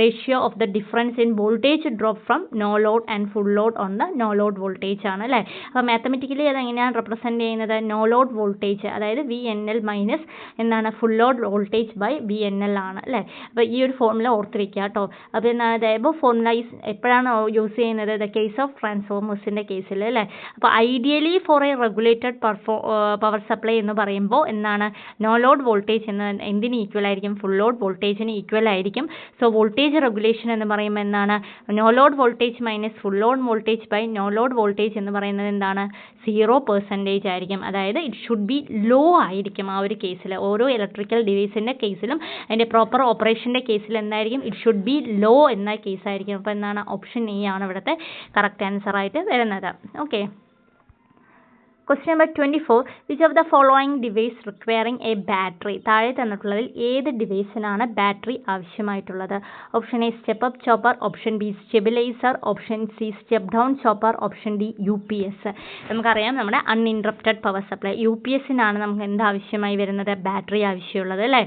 ratio of the difference in voltage drop from no load and full load on the no load voltage ആണ് അല്ലേ. അപ്പോൾ mathematically അതെങ്ങനെയാണ് represent ചെയ്യുന്നത്, നോ ലോഡ് വോൾട്ടേജ് അതായത് VNL മൈനസ് എന്താണ് full load voltage by VNL ആണ് അല്ലേ. അപ്പോൾ ഈ ഒരു ഫോർമുല ഓർത്ത് വയ്ക്കുക കേട്ടോ. അപ്പോൾ എന്താണ് എബോ ഫോർമുല എപ്പോഴാണ് യൂസ് ചെയ്യുന്നത്, ദ കേസ് ഓഫ് ട്രാൻസ്ഫോമേഴ്സിൻ്റെ കേസിൽ അല്ലേ. അപ്പോൾ ideally for a regulated power supply എന്ന് പറയുമ്പോൾ എന്താണ്, നോ ലോഡ് വോൾട്ടേജ് എന്ന് എന്തിന് ഈക്വൽ ആയിരിക്കും, ഫുൾ ലോഡ് വോൾട്ടേജിന് ഈക്വൽ ആയിരിക്കും. സോ വോൾട്ടേജ് റെഗുലേഷൻ എന്ന് പറയുമ്പോൾ എന്താണ്, no load voltage minus full load voltage by no load voltage എന്ന് പറയുന്നത് എന്താണ്, 0% ആയിരിക്കും. അതായത് ഇറ്റ് ഷുഡ് ബി ലോ ആയിരിക്കും ആ ഒരു കേസിൽ. ഓരോ ഇലക്ട്രിക്കൽ ഡിവൈസിൻ്റെ കേസിലും അതിൻ്റെ പ്രോപ്പർ ഓപ്പറേഷൻ്റെ കേസിൽ എന്തായിരിക്കും, ഇറ്റ് ഷുഡ് ബി ലോ എന്ന കേസായിരിക്കും. അപ്പോൾ എന്താണ്, ഓപ്ഷൻ എ ആണ് ഇവിടുത്തെ കറക്റ്റ് ആൻസർ ആയിട്ട് വരുന്നത്. Okay. Question number 24. Which of the following device requiring a battery? താഴെ തന്നിട്ടുള്ളതിൽ ഏത് ഡിവൈസിനാണ് ബാറ്ററി ആവശ്യമായിട്ടുള്ളത്? Option A step up chopper, option B stabiliser, option C step down chopper, option D UPS. നമുക്കറിയാം നമ്മുടെ uninterrupted power supply UPSനാണ് നമുക്ക് എന്താവശ്യമായി വരുന്നത്, battery ആവശ്യമുള്ളത് അല്ലേ.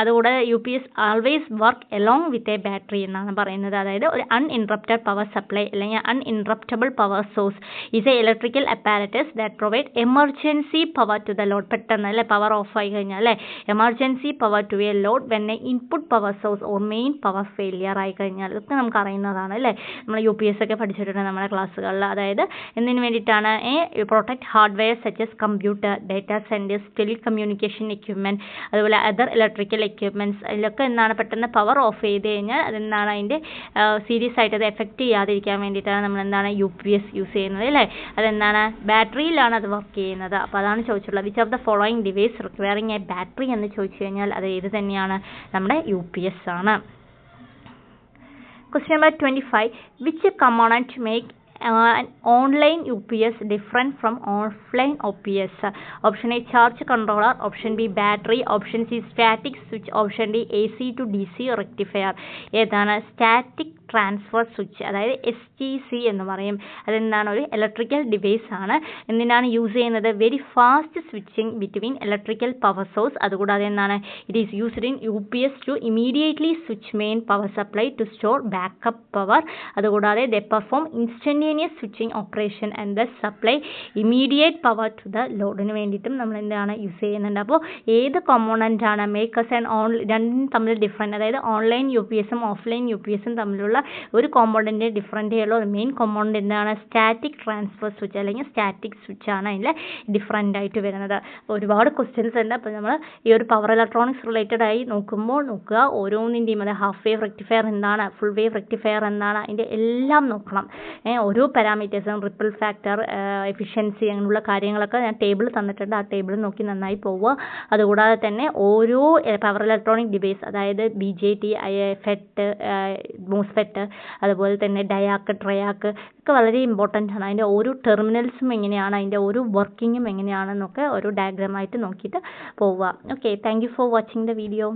അതുകൂടെ UPS always work along with a battery എന്നാണ് പറയുന്നത്. അതായത് ഒരു അൺഇൻറ്ററപ്റ്റഡ് പവർ സപ്ലൈ അല്ലെങ്കിൽ uninterruptible power source is a electrical apparatus that provide emergency power to the load. പെട്ടെന്ന് അല്ലേ പവർ ഓഫ് ആയി കഴിഞ്ഞാൽ അല്ലേ, emergency power to a load when a input power source or main power failure ആയി കഴിഞ്ഞാൽ. ഇതൊക്കെ നമുക്ക് അറിയുന്നതാണ് അല്ലേ, നമ്മൾ UPS ഒക്കെ പഠിച്ചിട്ടുണ്ട് നമ്മുടെ ക്ലാസ്സുകളിൽ. അതായത് എന്തിനു വേണ്ടിയിട്ടാണ്, protect hardware such as computer, data centres, telecommunication equipment, അതുപോലെ അതർ ഇലക്ട്രിക്കൽ എക്യുപ്മെൻറ്റ്സ്. അതിലൊക്കെ എന്താണ് പെട്ടെന്ന് പവർ ഓഫ് ചെയ്ത് കഴിഞ്ഞാൽ അതെന്താണ് അതിൻ്റെ സീരിയസ് ആയിട്ട് അത് എഫക്റ്റ് ചെയ്യാതിരിക്കാൻ വേണ്ടിയിട്ടാണ് നമ്മൾ എന്താണ് UPS യൂസ് ചെയ്യുന്നത് അല്ലേ. അതെന്താണ് ബാറ്ററിയിലാണ് അത് വർക്ക് ചെയ്യുന്നത്. അപ്പോൾ അതാണ് ചോദിച്ചിട്ടുള്ളത്, which of the following device requiring A battery എന്ന് ചോദിച്ചു കഴിഞ്ഞാൽ അത് ഏത് തന്നെയാണ്, നമ്മുടെ UPS ആണ്. Question number 25. Which component make an online UPS different from offline UPS? Option A charge controller, option B battery, option C static switch, option D AC to DC rectifier. ഏതാണ് static transfer switch, അതായത് STC എന്ന് പറയും. അതെന്താണ്? ഒരു electrical device ആണ്. എന്തിനാണ് use ചെയ്യുന്നത്? Very fast switching between electrical power source. അതുകൂടാതെ എന്താണ്? It is used in UPS to immediately switch main power supply to store backup power. അതുകൂടാതെ they perform instantaneous switching operation and the supply immediate power to the ലോഡിന് വേണ്ടിയിട്ടും നമ്മൾ എന്താണ് use ചെയ്യുന്നുണ്ട്. അപ്പോൾ ഏത് കോമ്പോണൻ്റ് ആണ് മേക്കേഴ്സ് ആൻഡ് രണ്ടും തമ്മിൽ ഡിഫറൻറ്റ്, അതായത് ഓൺലൈൻ UPSും ഓഫ്ലൈൻ UPSും തമ്മിലുള്ള ഒരു കോമ്പോണൻറ്റ് ഡിഫറൻറ്റേ ഉള്ളൂ. മെയിൻ കോമ്പോണൻറ്റ് എന്താണ്? സ്റ്റാറ്റിക് ട്രാൻസ്ഫർ സ്വിച്ച് അല്ലെങ്കിൽ സ്റ്റാറ്റിക് സ്വിച്ച് ആണ് അതിൽ ഡിഫറൻ്റ് ആയിട്ട് വരുന്നത്. ഒരുപാട് ക്വസ്റ്റ്യൻസ് ഉണ്ട്. അപ്പോൾ നമ്മൾ ഈ ഒരു പവർ ഇലക്ട്രോണിക്സ് റിലേറ്റഡ് ആയി നോക്കുക ഓരോന്നിൻ്റെയും, അത് ഹാഫ് വേവ് റെക്ടിഫയർ എന്താണ്, ഫുൾ വേവ് റെക്ടിഫയർ എന്താണ്, അതിൻ്റെ എല്ലാം നോക്കണം. ഓരോ പാരാമീറ്റേഴ്സും, റിപ്പിൾ ഫാക്ടർ, എഫിഷ്യൻസി, അങ്ങനെയുള്ള കാര്യങ്ങളൊക്കെ ഞാൻ ടേബിൾ തന്നിട്ടുണ്ട്. ആ ടേബിൾ നോക്കി നന്നായി പോവുക. അതുകൂടാതെ തന്നെ ഓരോ പവർ ഇലക്ട്രോണിക് ഡിവൈസ്, അതായത് BJT, FET, MOSFET, അതുപോലെ തന്നെ ഡയാക്ക്, ട്രയാക്ക് ഒക്കെ വളരെ ഇമ്പോർട്ടൻ്റ് ആണ്. അതിൻ്റെ ഓരോ ടെർമിനൽസും എങ്ങനെയാണ്, അതിൻ്റെ ഓരോ വർക്കിങ്ങും എങ്ങനെയാണെന്നൊക്കെ ഒരു ഡയഗ്രാമായിട്ട് നോക്കിയിട്ട് പോവുക. Okay, thank you for watching the video.